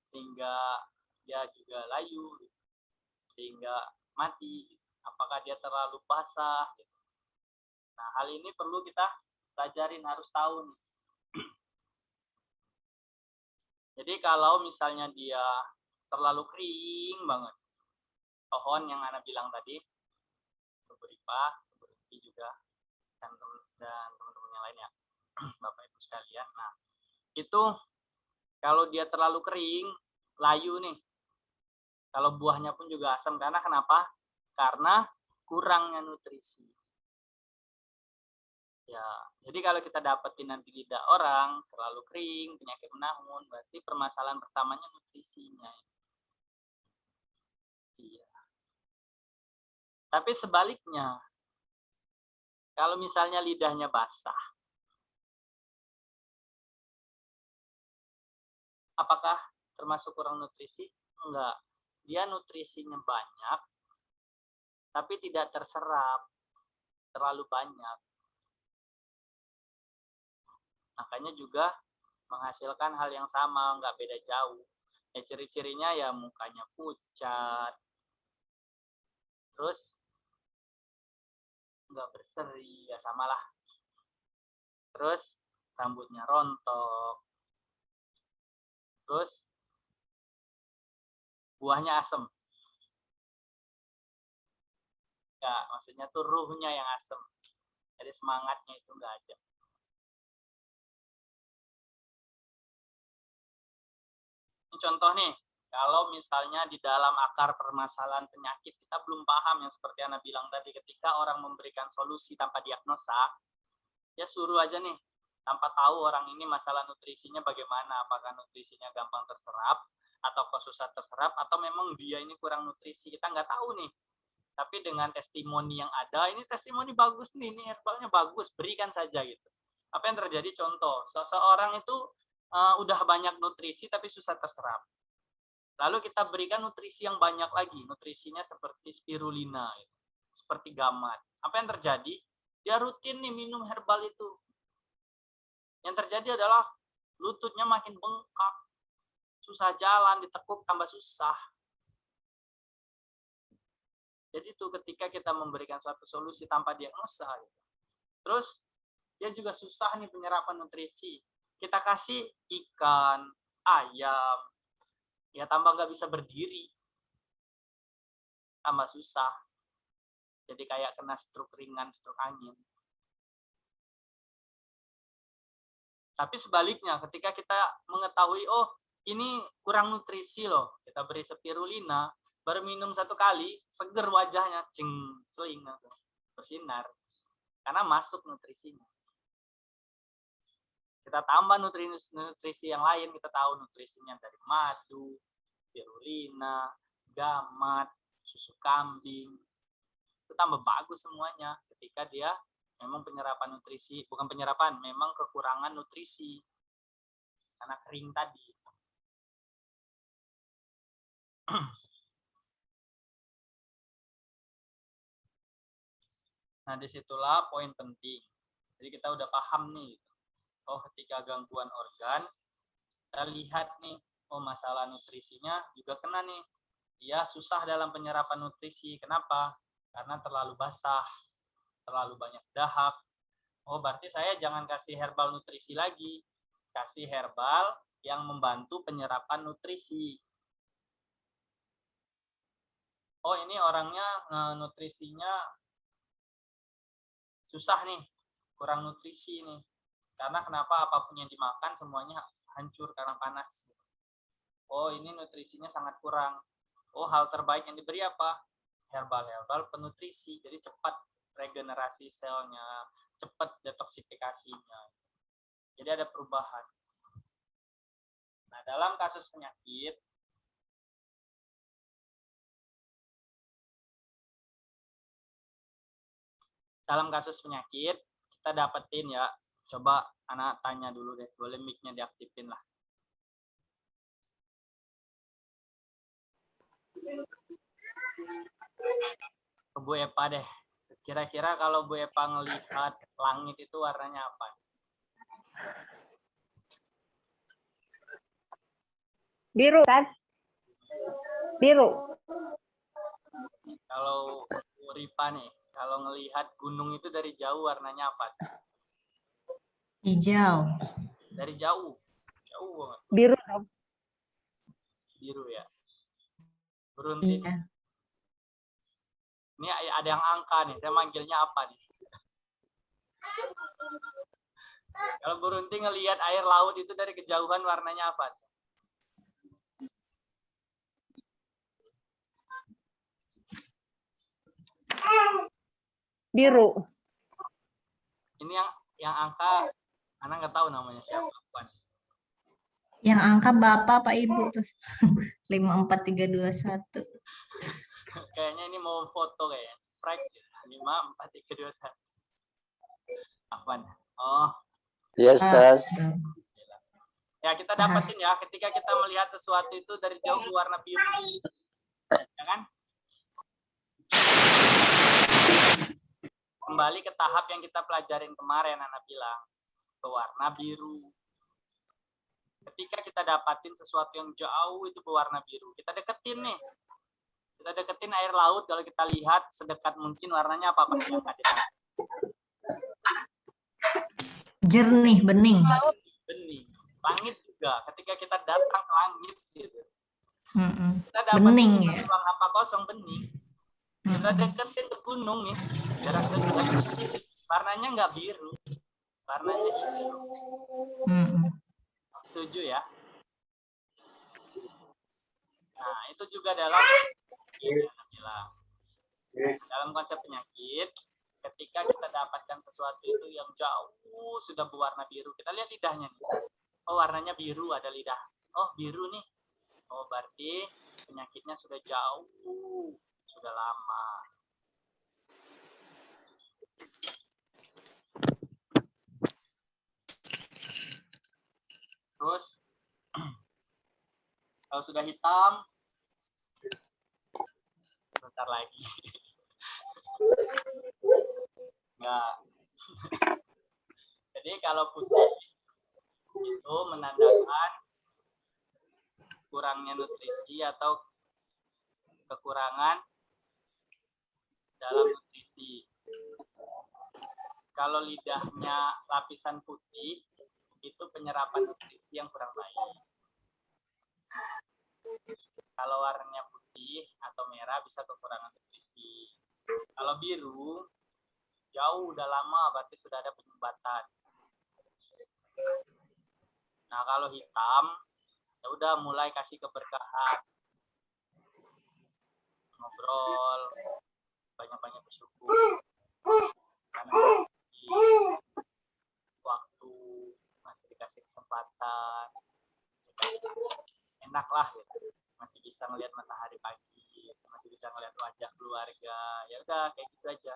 sehingga dia juga layu sehingga mati, apakah dia terlalu basah. Nah, hal ini perlu kita pelajarin, harus tahu nih. Jadi kalau misalnya dia terlalu kering banget, pohon yang Ana bilang tadi, subur IPA, subur IPI juga, dan teman-teman yang lain ya, Bapak Ibu sekalian. Nah, itu kalau dia terlalu kering, layu nih. Kalau buahnya pun juga asam. Karena kenapa? Karena kurangnya nutrisi. Ya, jadi kalau kita dapetin nanti lidah orang terlalu kering, penyakit menahun, berarti permasalahan pertamanya nutrisinya. Iya. Tapi sebaliknya, kalau misalnya lidahnya basah, apakah termasuk kurang nutrisi? Enggak. Dia nutrisinya banyak, tapi tidak terserap terlalu banyak. Makanya juga menghasilkan hal yang sama, nggak beda jauh. Ya, ciri-cirinya ya mukanya pucat, terus nggak berseri, ya samalah. Terus rambutnya rontok, terus buahnya asem. Ya, maksudnya tuh ruhnya yang asem. Jadi semangatnya itu nggak ada. Ini contoh nih, kalau misalnya di dalam akar permasalahan penyakit kita belum paham yang seperti Ana bilang tadi, ketika orang memberikan solusi tanpa diagnosa, ya suruh aja nih, tanpa tahu orang ini masalah nutrisinya bagaimana, apakah nutrisinya gampang terserap, atau kok susah terserap, atau memang dia ini kurang nutrisi, kita nggak tahu nih. Tapi dengan testimoni yang ada, ini testimoni bagus nih, ini herbalnya bagus, berikan saja gitu. Apa yang terjadi? Contoh, seseorang itu udah banyak nutrisi tapi susah terserap. Lalu kita berikan nutrisi yang banyak lagi, nutrisinya seperti spirulina, seperti gamat. Apa yang terjadi? Dia rutin nih minum herbal itu. Yang terjadi adalah lututnya makin bengkak, susah jalan, ditekuk tambah susah. Jadi itu ketika kita memberikan suatu solusi tanpa diagnosa, terus dia juga susah nih penyerapan nutrisi. Kita kasih ikan, ayam, ya tambah nggak bisa berdiri, tambah susah. Jadi kayak kena stroke ringan, stroke angin. Tapi sebaliknya, ketika kita mengetahui, oh ini kurang nutrisi loh, kita beri spirulina, baru minum 1 kali, seger wajahnya, celing langsung, bersinar. Karena masuk nutrisinya. Kita tambah nutrisi yang lain, kita tahu nutrisinya dari madu, spirulina, gamat, susu kambing. Itu tambah bagus semuanya ketika dia memang penyerapan nutrisi, bukan penyerapan, memang kekurangan nutrisi. Karena kering tadi. Nah, disitulah poin penting. Jadi kita udah paham nih, oh ketika gangguan organ, kita lihat nih, oh masalah nutrisinya juga kena nih. Dia susah dalam penyerapan nutrisi. Kenapa? Karena terlalu basah, terlalu banyak dahak. Oh berarti saya jangan kasih herbal nutrisi lagi. Kasih herbal yang membantu penyerapan nutrisi. Oh ini orangnya nutrisinya susah nih, kurang nutrisi nih. Karena kenapa? Apapun yang dimakan semuanya hancur karena panas. Oh ini nutrisinya sangat kurang. Oh hal terbaik yang diberi apa? Herbal-herbal penutrisi. Jadi cepat regenerasi selnya, cepat detoksifikasinya. Jadi ada perubahan. Nah dalam kasus penyakit, kita dapetin ya. Coba anak tanya dulu deh, boleh mic-nya diaktifin lah. Ke Bu Epa deh. Kira-kira kalau Bu Epa ngelihat langit itu warnanya apa? Biru kan? Biru. Kalau Bu Ripa nih, kalau ngelihat gunung itu dari jauh warnanya apa sih? Hijau. Dari jauh. Jauh banget. Biru dong. biru ya. Berunting. Iya. Ini ada yang angka nih, saya manggilnya apa nih? Kalau berunting ngelihat air laut itu dari kejauhan warnanya apa? Biru. Ini yang angka, Ana nggak tahu namanya siapa. Bukan. Yang angka Bapak, Pak Ibu tuh. 54321. Kayaknya ini mau foto kayaknya. Sprite 54321. Apaan? Oh, Yes, Tas. Tuh. ya kita dapatin ya ketika kita melihat sesuatu itu dari jauh berwarna biru. Ya kan? Kembali ke tahap yang kita pelajarin kemarin, Ana bilang, berwarna biru. Ketika kita dapatin sesuatu yang jauh itu berwarna biru, kita deketin nih. Kita deketin air laut, kalau kita lihat sedekat mungkin warnanya apa? Jernih, bening. Bening. Langit juga, ketika kita datang ke langit gitu. Kita dapat Bening ya. ruang apa kosong bening. Kita deketin ke gunung nih, jarak dekat. Warnanya nggak biru, warnanya hijau. Setuju ya? Nah, itu juga dalam konsep penyakit. Ketika kita dapatkan sesuatu itu yang jauh sudah berwarna biru, kita lihat lidahnya nih. Oh, warnanya biru, ada lidah. Oh, biru nih. Oh, berarti penyakitnya sudah jauh, sudah lama. Terus, kalau sudah hitam, sebentar lagi. Enggak. Jadi kalau putih itu menandakan kurangnya nutrisi atau kekurangan dalam nutrisi. Kalau lidahnya lapisan putih, itu penyerapan nutrisi yang kurang baik. Kalau warnanya putih atau merah bisa kekurangan nutrisi. Kalau biru, jauh udah lama berarti sudah ada penyumbatan. Nah, kalau hitam, ya udah mulai kasih keberkahan. Ngobrol, banyak-banyak bersyukur. Karena waktu masih dikasih kesempatan, enak lah gitu. Masih bisa ngelihat matahari pagi, masih bisa ngelihat wajah keluarga. Ya udah kayak gitu aja.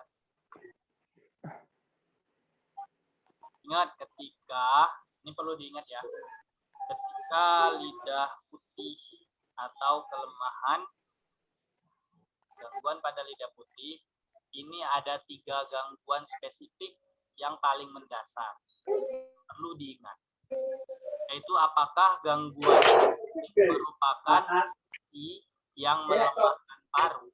Ingat ketika, ini perlu diingat ya, ketika lidah putih atau kelemahan, gangguan pada lidah putih, ini ada 3 gangguan spesifik yang paling mendasar. Perlu diingat. Yaitu apakah gangguan ini merupakan fungsi yang melemahkan paru.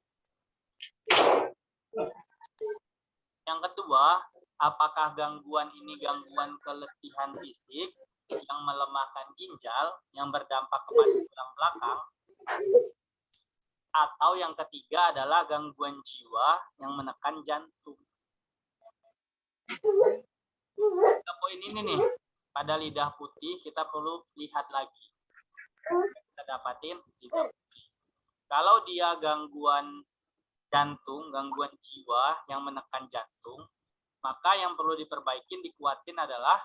Yang kedua, apakah gangguan ini gangguan keletihan fisik yang melemahkan ginjal yang berdampak kepada tulang belakang, atau yang ketiga adalah gangguan jiwa yang menekan jantung. Poin ini nih, pada lidah putih kita perlu lihat lagi. Kita dapatin lidah putih. Kalau dia gangguan jantung, gangguan jiwa yang menekan jantung, maka yang perlu diperbaikin, dikuatin adalah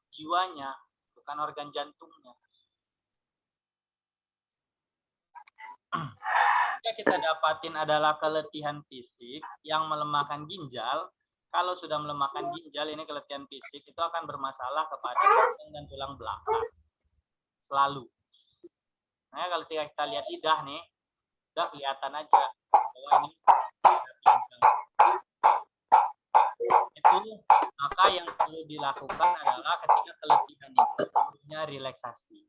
jiwanya, bukan organ jantungnya. Jika kita dapatin adalah keletihan fisik yang melemahkan ginjal, kalau sudah melemahkan ginjal, ini keletihan fisik, itu akan bermasalah kepada jantung dan tulang belakang. Selalu. Nah, kalau kita lihat lidah nih, udah kelihatan aja bahwa ini itu, maka yang perlu dilakukan adalah ketika keletihan itu perlunya relaksasi.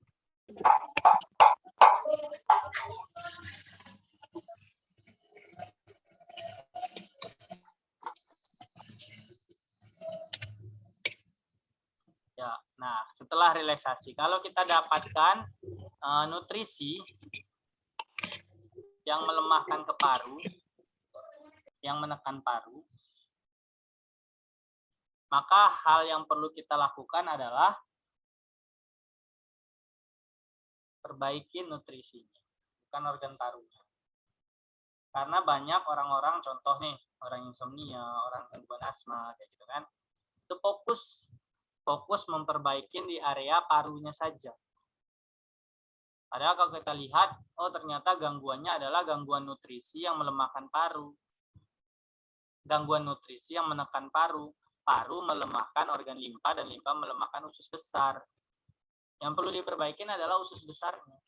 Ya, nah setelah relaksasi, kalau kita dapatkan nutrisi yang melemahkan ke paru, yang menekan paru, maka hal yang perlu kita lakukan adalah perbaiki nutrisinya, bukan organ parunya. Karena banyak orang-orang, contoh nih, orang insomnia, orang gangguan asma, kayak gitu kan, itu fokus memperbaiki di area parunya saja. Padahal kalau kita lihat, oh ternyata gangguannya adalah gangguan nutrisi yang melemahkan paru. Gangguan nutrisi yang menekan paru. Paru melemahkan organ limpa dan limpa melemahkan usus besar. Yang perlu diperbaiki adalah usus besarnya.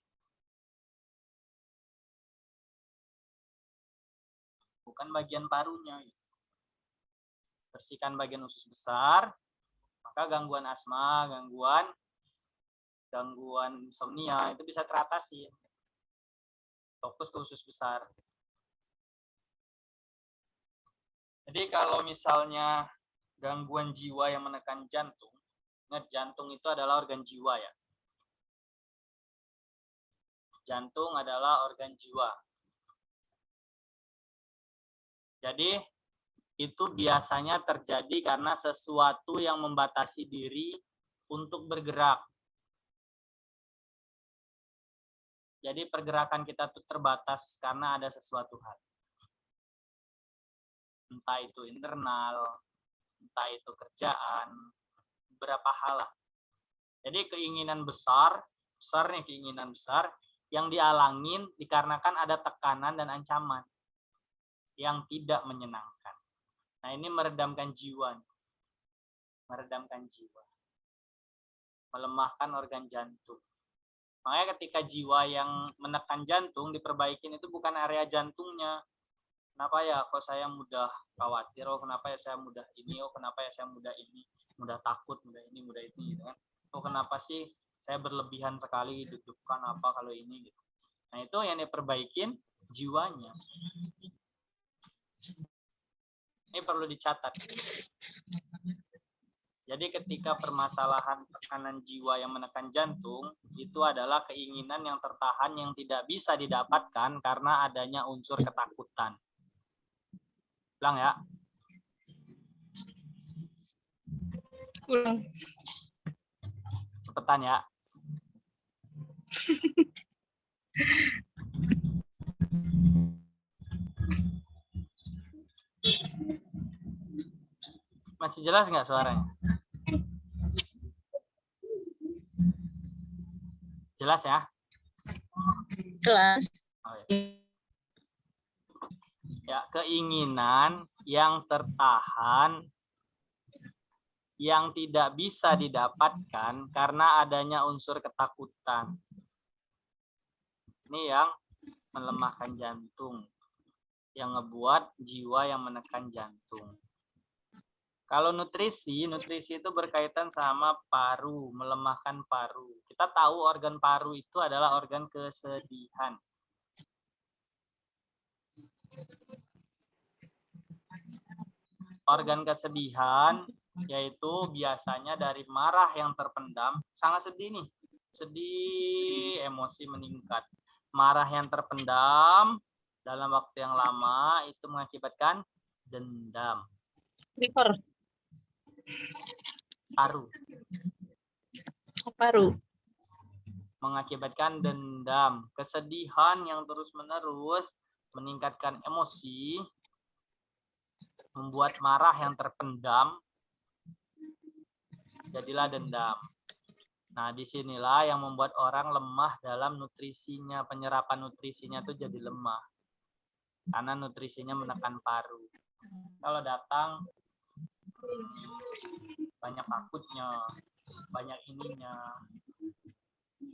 Bukan bagian parunya. Bersihkan bagian usus besar, maka gangguan asma, gangguan insomnia itu bisa teratasi. Fokus ke usus besar. Jadi kalau misalnya gangguan jiwa yang menekan jantung, ingat jantung itu adalah organ jiwa ya. Jantung adalah organ jiwa. Jadi itu biasanya terjadi karena sesuatu yang membatasi diri untuk bergerak. Jadi pergerakan kita itu terbatas karena ada sesuatu hal. Entah itu internal, entah itu kerjaan, beberapa hal lah. Jadi keinginan besar nih keinginan besar yang dialangin dikarenakan ada tekanan dan ancaman yang tidak menyenangkan. Nah ini meredamkan jiwa. Meredamkan jiwa. Melemahkan organ jantung. Makanya ketika jiwa yang menekan jantung diperbaikin itu bukan area jantungnya. Kenapa ya kok saya mudah khawatir, oh kenapa ya saya mudah ini, oh kenapa ya saya mudah ini, mudah takut, mudah ini gitu kan. Oh kenapa sih saya berlebihan sekali deg-degan apa kalau ini gitu. Nah itu yang diperbaikin jiwanya. Ini perlu dicatat. Jadi ketika permasalahan tekanan jiwa yang menekan jantung, itu adalah keinginan yang tertahan yang tidak bisa didapatkan karena adanya unsur ketakutan. Ulang ya. Ulang. Cepetan ya. Masih jelas nggak suaranya? Jelas ya? Jelas. Oh, ya, keinginan yang tertahan yang tidak bisa didapatkan karena adanya unsur ketakutan. Ini yang melemahkan jantung, yang ngebuat jiwa yang menekan jantung. Kalau nutrisi itu berkaitan sama paru, melemahkan paru. Kita tahu organ paru itu adalah organ kesedihan. Organ kesedihan yaitu biasanya dari marah yang terpendam, sangat sedih nih. Sedih, emosi meningkat. Marah yang terpendam dalam waktu yang lama itu mengakibatkan dendam. Liver. Paru. Mengakibatkan dendam. Kesedihan yang terus-menerus meningkatkan emosi, membuat marah yang terpendam, jadilah dendam. Nah, disinilah yang membuat orang lemah dalam nutrisinya, penyerapan nutrisinya itu jadi lemah. Karena nutrisinya menekan paru. Kalau datang, banyak takutnya, banyak ininya,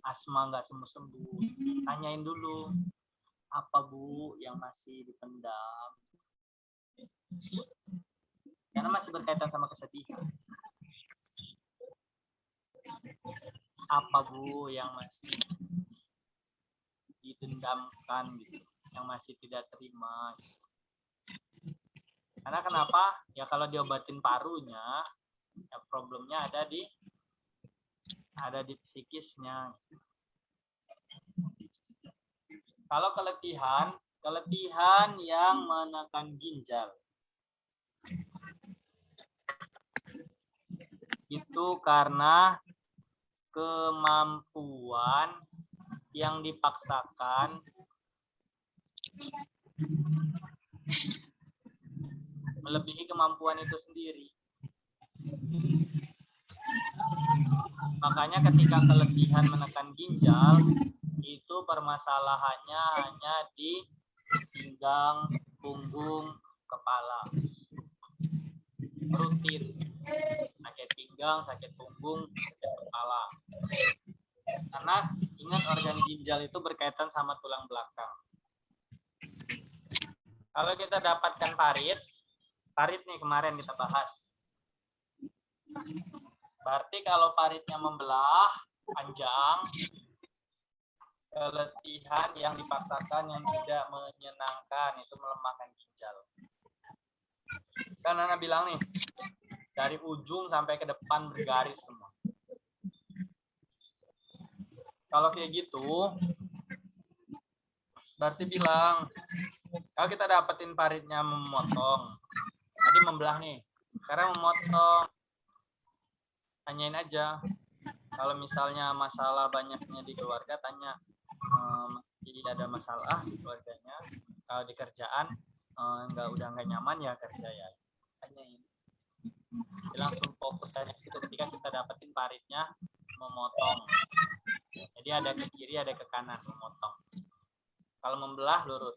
asma nggak sembuh-sembuh. Tanyain dulu, apa Bu yang masih dipendam? Karena masih berkaitan sama kesedihan. Apa Bu yang masih didendamkan gitu, yang masih tidak terima gitu. Karena kenapa? Ya kalau diobatin parunya, ya problemnya ada di psikisnya. Kalau keletihan Keletihan yang menekan ginjal. Itu karena kemampuan yang dipaksakan melebihi kemampuan itu sendiri. Makanya ketika keletihan menekan ginjal, itu permasalahannya hanya di pinggang, punggung, kepala. Rutin. Sakit pinggang, sakit punggung, sakit kepala. Karena ingat organ ginjal itu berkaitan sama tulang belakang. Kalau kita dapatkan parit nih kemarin kita bahas. Berarti kalau paritnya membelah, panjang, keletihan yang dipaksakan yang tidak menyenangkan itu melemahkan ginjal. Kan Nana bilang nih, dari ujung sampai ke depan bergaris semua. Kalau kayak gitu, berarti bilang, kalau kita dapetin paritnya memotong, tadi membelah nih, sekarang memotong, tanyain aja. Kalau misalnya masalah banyaknya di keluarga, tanya, ada masalah di keluarganya, kalau di kerjaan, udah nggak nyaman ya kerja ya. Tanyain. Jadi langsung fokus aja situ ketika kita dapetin paritnya memotong. Jadi ada ke kiri, ada ke kanan memotong. Kalau membelah lurus.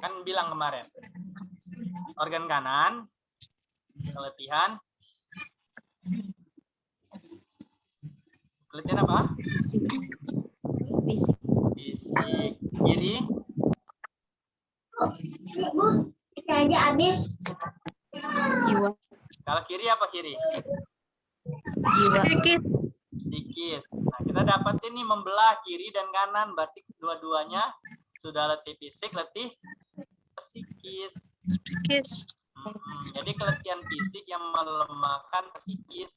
Kan bilang kemarin, organ kanan, keletihan apa? Fisik. Kiri? Ibu, kita aja habis. Jiwa. Kalau kiri apa kiri? Jiwa. Psikis. Nah, kita dapetin nih membelah kiri dan kanan, berarti dua-duanya sudah letih fisik, letih psikis. Jadi keletihan fisik yang melemahkan psikis.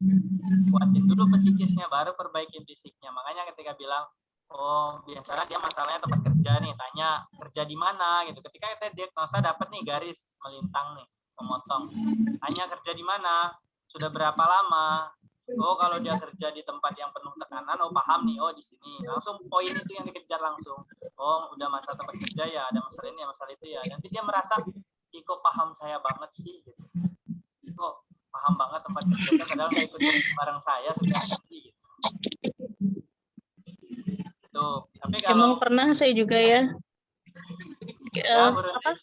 Kuatin dulu psikisnya, baru perbaikin fisiknya. Makanya ketika bilang, oh biasanya dia masalahnya tempat kerja nih, tanya kerja di mana gitu. Ketika kita diagnosa dapat nih garis melintang nih, memotong. Tanya kerja di mana, sudah berapa lama. Oh kalau dia kerja di tempat yang penuh tekanan, oh paham nih, oh di sini. Langsung poin itu yang dikejar langsung. Oh udah masalah tempat kerja ya, ada masalah ini, masalah itu ya. Nanti dia merasa, kok paham saya banget sih gitu. Kok paham banget tempat kerja, padahal nggak ikut bareng saya setiap hari gitu. Tuh, tapi kalau Emang pernah saya juga ya.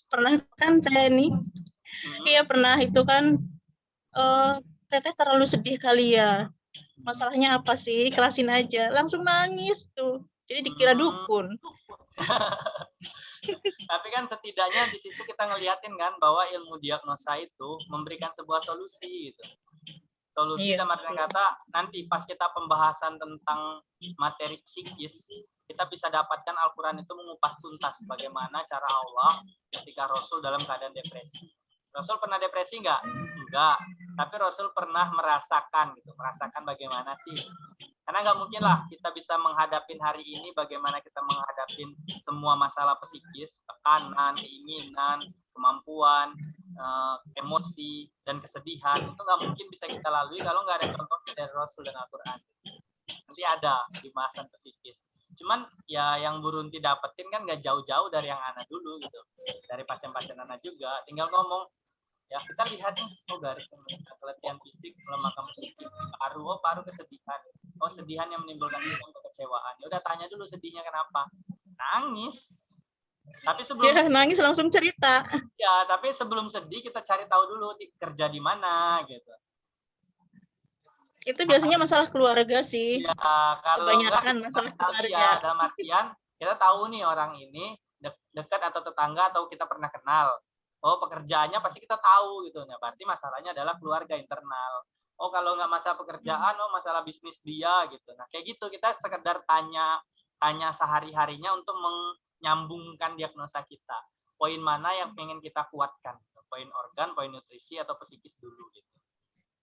Pernah kan saya nih. Iya pernah itu kan teteh terlalu sedih kali ya. Masalahnya apa sih? Kelasin aja. Langsung nangis tuh. Jadi dikira dukun. Tapi kan setidaknya di situ kita ngeliatin kan bahwa ilmu diagnosa itu memberikan sebuah solusi gitu. Solusi dalam artian kata nanti pas kita pembahasan tentang materi psikis, kita bisa dapatkan Al-Quran itu mengupas tuntas bagaimana cara Allah ketika Rasul dalam keadaan depresi. Rasul pernah depresi enggak? Enggak. Tapi Rasul pernah merasakan gitu, merasakan bagaimana sih. Karena nggak mungkin lah kita bisa menghadapin hari ini bagaimana kita menghadapin semua masalah psikis, tekanan, keinginan, kemampuan, emosi, dan kesedihan. Itu nggak mungkin bisa kita lalui kalau nggak ada contohnya dari Rasul dan Al-Quran. Nanti ada di bahasan psikis. Cuman ya yang Burunti dapetin kan nggak jauh-jauh dari yang Ana dulu gitu. Dari pasien-pasien Ana juga. Tinggal ngomong, ya kita lihat oh garis keletihan fisik melemahkan psikis, paru kesedihan, oh sedihan yang menimbulkan kekecewaan. Ya udah tanya dulu sedihnya kenapa, nangis. Tapi sebelum nangis langsung cerita. Ya tapi sebelum sedih kita cari tahu dulu kerja di mana gitu. Itu biasanya masalah keluarga sih. Ya kalau kebanyakan masalah keluarga. Ya, dalam artian kita tahu nih orang ini dekat atau tetangga atau kita pernah kenal. Oh pekerjaannya pasti kita tahu gitu. Nah berarti masalahnya adalah keluarga internal. Oh kalau nggak masalah pekerjaan, oh masalah bisnis dia gitu. Nah kayak gitu kita sekedar tanya sehari-harinya untuk menyambungkan diagnosa kita. Poin mana yang pengen kita kuatkan? Poin organ, poin nutrisi atau psikis dulu gitu.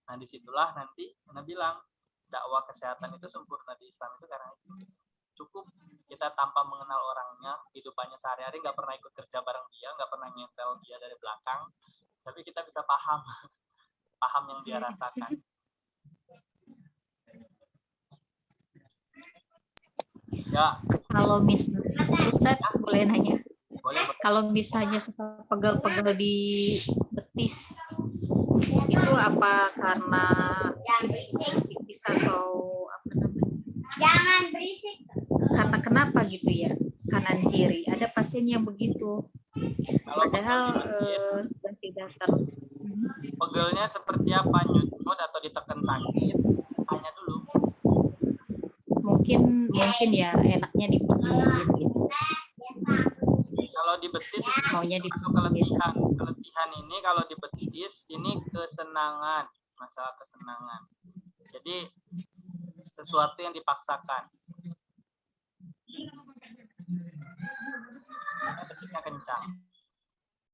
Nah disitulah nanti Anda bilang dakwah kesehatan itu sempurna di Islam itu karena itu. cukup kita tanpa mengenal orangnya, kehidupannya sehari-hari, nggak pernah ikut kerja bareng dia, nggak pernah nyentel dia dari belakang, tapi kita bisa paham paham yang dia rasakan. Ya, Kalau misalnya, Ustaz boleh nanya, boleh. kalau misalnya suka pegel-pegel di betis, itu apa karena psikis atau apa namanya? Jangan berisik. Karena kenapa gitu ya? Kanan kiri. Ada pasien yang begitu. Kalau Padahal betis, sudah tidak pegelnya seperti apa? Nyut atau ditekan sakit? Tanya dulu. mungkin ya enaknya dipijit gitu. Kalau di betis itu Maunya masuk dipijit. keletihan. Keletihan ini kalau di betis ini kesenangan, masalah kesenangan. Jadi sesuatu yang dipaksakan. Betisnya kencang.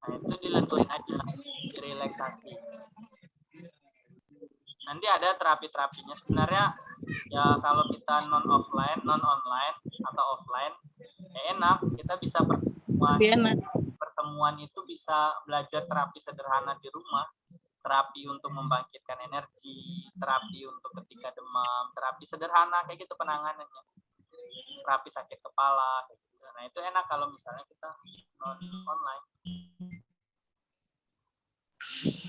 Nah, itu dilenturin aja, direlaksasi. Nanti ada terapi-terapinya. Sebenarnya ya kalau kita non online atau offline, ya enak. Kita bisa pertemuan itu bisa belajar terapi sederhana di rumah. Terapi untuk membangkitkan energi, terapi untuk ketika demam, terapi sederhana kayak gitu penanganannya. Terapi sakit kepala. Kayak gitu. Nah itu enak kalau misalnya kita non online.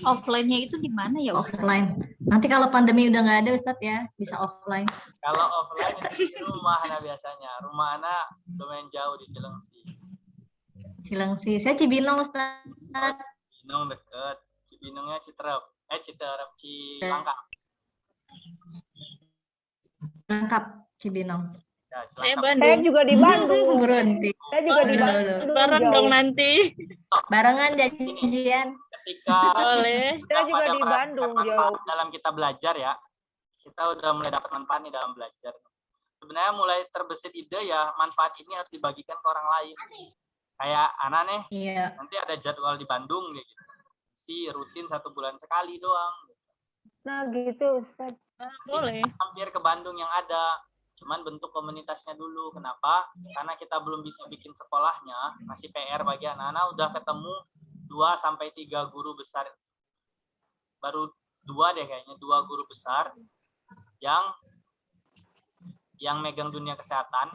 Offline-nya itu di mana ya? Offline. Nanti kalau pandemi udah nggak ada Ustadz ya, bisa offline. Kalau offline itu di rumah nah biasanya. Rumah anak lumayan jauh di Cilengsi. Cilengsi. Saya Cibinong Ustadz. Cibinong deket. Cibinongnya Cilangkap. Lengkap Cibinong. Ya, Saya Cilangkap. Bandung. Saya juga di Bandung. Berhenti. Saya juga di Halo, Bandung. Bareng jauh. dong nanti. Barengan janjian. Ketika Boleh. Saya juga pada di merasakan Bandung, manfaat jauh. dalam kita belajar ya, kita udah mulai dapat manfaat nih dalam belajar. Sebenarnya mulai terbesit ide ya, manfaat ini harus dibagikan ke orang lain. Kayak anak nih, Iya. nanti ada jadwal di Bandung kayak gitu. Si rutin 1 bulan sekali doang. Nah gitu Ustaz. Boleh. Hampir ke Bandung yang ada, cuman bentuk komunitasnya dulu. Kenapa? Karena kita belum bisa bikin sekolahnya, masih PR bagi anak-anak. Udah ketemu 2-3 guru besar, baru 2 deh kayaknya, 2 guru besar yang megang dunia kesehatan.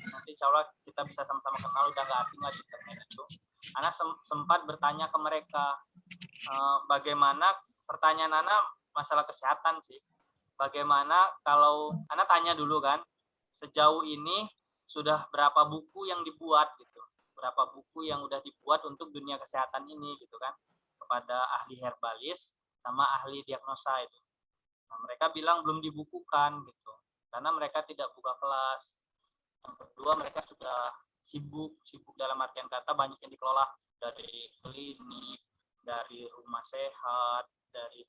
Nanti insya Allah kita bisa sama-sama kenal, udah nggak asing lah di internet itu. Anak sempat bertanya ke mereka, bagaimana, pertanyaan anak masalah kesehatan sih, bagaimana kalau anak tanya dulu kan, sejauh ini sudah berapa buku yang dibuat gitu, berapa buku yang udah dibuat untuk dunia kesehatan ini gitu kan, kepada ahli herbalis sama ahli diagnosa itu. Nah, mereka bilang belum dibukukan gitu, karena mereka tidak buka kelas. Yang kedua, mereka sudah sibuk dalam artian kata, banyak yang dikelola dari klinik, dari rumah sehat, dari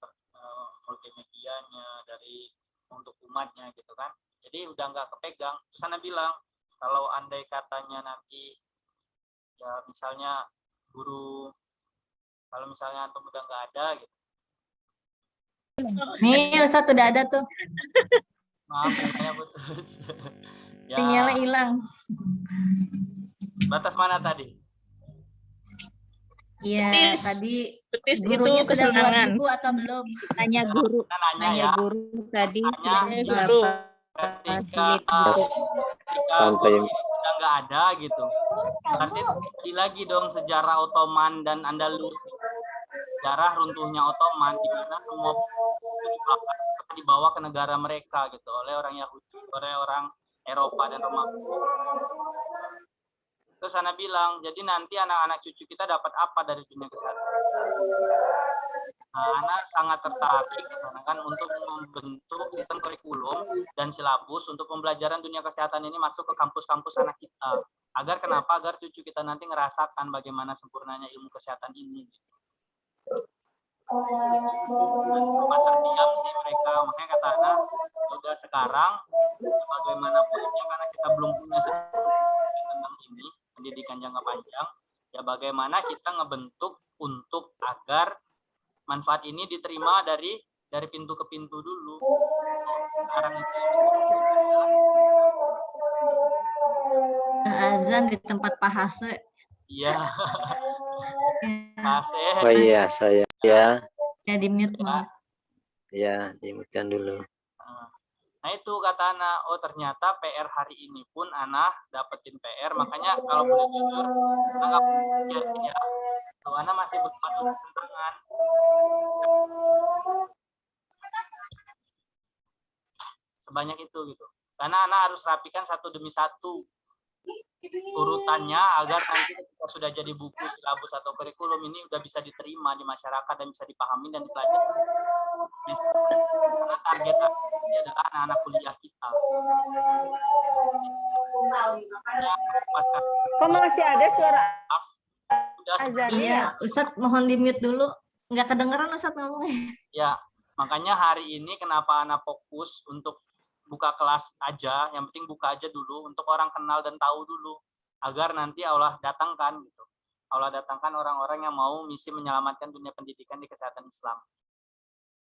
multimedianya, dari untuk umatnya gitu kan. Jadi udah nggak kepegang. Terus Ana bilang, kalau andai katanya nanti ya misalnya guru, kalau misalnya antum udah nggak ada gitu. Nih Ustadz udah ada tuh. Maaf sinyalnya putus. Ya, Sinyalnya hilang. batas mana tadi? Iya, Betis. tadi Betis itu gurunya sudah buat kesenangan. buku atau belum? Tanya guru. Kita nanya Nanya ya, guru tadi Tanya sudah guru. berapa ketika jilid buku. Sampai guru ini udah nggak ada gitu, berarti terjadi lagi dong sejarah Ottoman dan Andalus, sejarah runtuhnya Ottoman, di mana semua dibawa ke negara mereka gitu oleh orang Yahudi, oleh orang Eropa dan Romawi. Terus Ana bilang, jadi nanti anak-anak cucu kita dapat apa dari dunia kesehatan? Nah, Ana sangat tertarik kan untuk membentuk sistem kurikulum dan silabus untuk pembelajaran dunia kesehatan ini masuk ke kampus-kampus anak kita. Agar kenapa? Agar cucu kita nanti ngerasakan bagaimana sempurnanya ilmu kesehatan ini. Dan sempat terdiam sih mereka, makanya kata Ana, udah sekarang bagaimanapun ya, karena kita belum punya tentang ini pendidikan jangka panjang, ya bagaimana kita ngebentuk untuk agar manfaat ini diterima dari pintu ke pintu dulu. Sekarang itu azan di tempat Pak Hase. Iya, Ya, Asep. Oh iya, saya ya, ya di mute, maaf. ya dimutikan dulu. Nah itu kata Ana, oh ternyata PR hari ini pun Ana dapetin PR, makanya kalau boleh jujur, Ana nggak ya, tuh Ana masih bermadu tantangan. Sebanyak itu gitu. Karena Ana harus rapikan satu demi satu urutannya agar nanti ketika sudah jadi buku, silabus atau kurikulum ini udah bisa diterima di masyarakat dan bisa dipahami dan dipelajari. Karena target ini adalah anak-anak kuliah kita. Kok masih ada suara Udah azan Iya, ya? Ustadz mohon di mute dulu. Nggak kedengeran Ustadz ngomongnya. ya, makanya hari ini kenapa Ana fokus untuk buka kelas aja, yang penting buka aja dulu untuk orang kenal dan tahu dulu agar nanti Allah datangkan gitu. Allah datangkan orang-orang yang mau misi menyelamatkan dunia pendidikan di kesehatan Islam.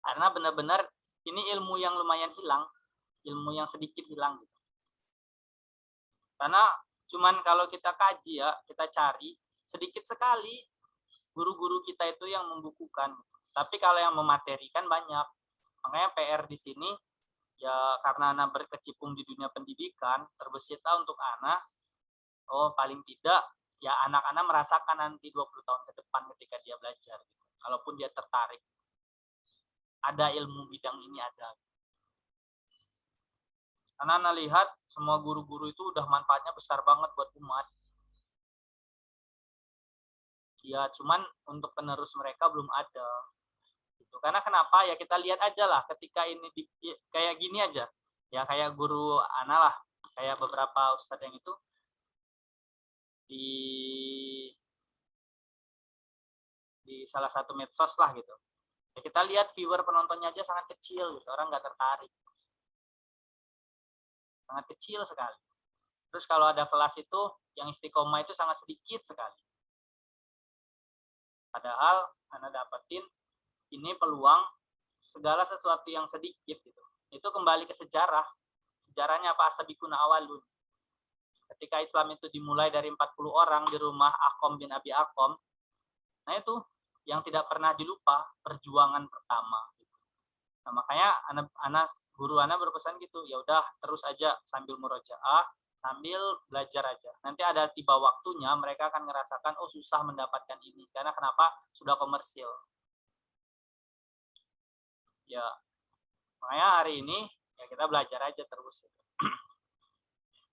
Karena benar-benar ini ilmu yang lumayan hilang, ilmu yang sedikit hilang gitu. Karena cuman kalau kita kaji ya, kita cari sedikit sekali guru-guru kita itu yang membukukan. Tapi kalau yang mematerikan banyak. Makanya PR di sini ya karena Ana berkecimpung di dunia pendidikan, terbesitlah untuk Ana, oh paling tidak ya anak-anak merasakan nanti 20 tahun ke depan ketika dia belajar. Gitu. Kalaupun dia tertarik, ada ilmu bidang ini ada. Karena Ana lihat semua guru-guru itu udah manfaatnya besar banget buat umat. Ya cuman untuk penerus mereka belum ada. Karena kenapa ya kita lihat aja lah ketika ini kayak gini aja ya kayak guru Ana lah kayak beberapa ustadz yang itu di salah satu medsos lah gitu ya, kita lihat viewer penontonnya aja sangat kecil gitu, orang nggak tertarik, sangat kecil sekali. Terus kalau ada kelas itu yang istiqomah itu sangat sedikit sekali, padahal Ana dapetin ini peluang segala sesuatu yang sedikit gitu. Itu kembali ke sejarah. Sejarahnya apa? As-sabiquna awalun. Ketika Islam itu dimulai dari 40 orang di rumah Aqam bin Abi Aqam. Nah itu yang tidak pernah dilupa perjuangan pertama. Nah makanya guru Ana berpesan gitu, ya udah terus aja sambil murojaah, sambil belajar aja. Nanti ada tiba waktunya mereka akan ngerasakan oh susah mendapatkan ini. Karena kenapa? Sudah komersil. Ya makanya hari ini ya kita belajar aja terus.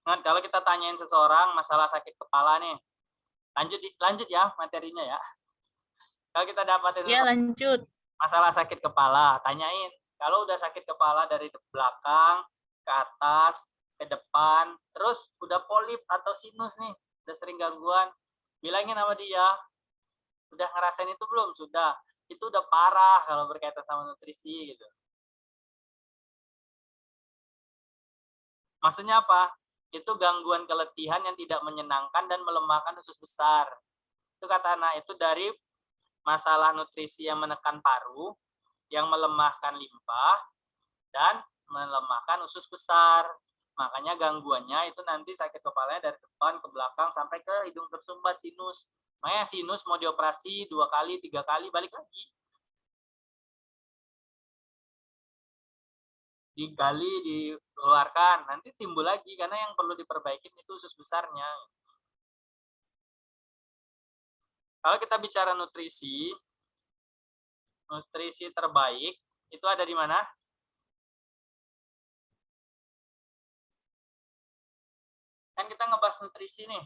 Nah, kalau kita tanyain seseorang masalah sakit kepala nih, lanjut ya materinya ya. Kalau kita dapatin Ya, lanjut. masalah sakit kepala, tanyain. Kalau udah sakit kepala dari belakang ke atas ke depan, terus udah polip atau sinus nih, udah sering gangguan, bilangin sama dia, udah ngerasain itu belum? Sudah. Itu udah parah kalau berkaitan sama nutrisi gitu. Maksudnya apa? Itu gangguan keletihan yang tidak menyenangkan dan melemahkan usus besar. Itu kata Ana, itu dari masalah nutrisi yang menekan paru, yang melemahkan limpa, dan melemahkan usus besar. Makanya gangguannya itu nanti sakit kepalanya dari depan ke belakang sampai ke hidung tersumbat, sinus. Makanya sinus mau dioperasi 2 kali, 3 kali, balik lagi. Digali, dikeluarkan, nanti timbul lagi karena yang perlu diperbaikin itu usus besarnya. Kalau kita bicara nutrisi terbaik itu ada di mana? Kan kita ngebahas nutrisi nih.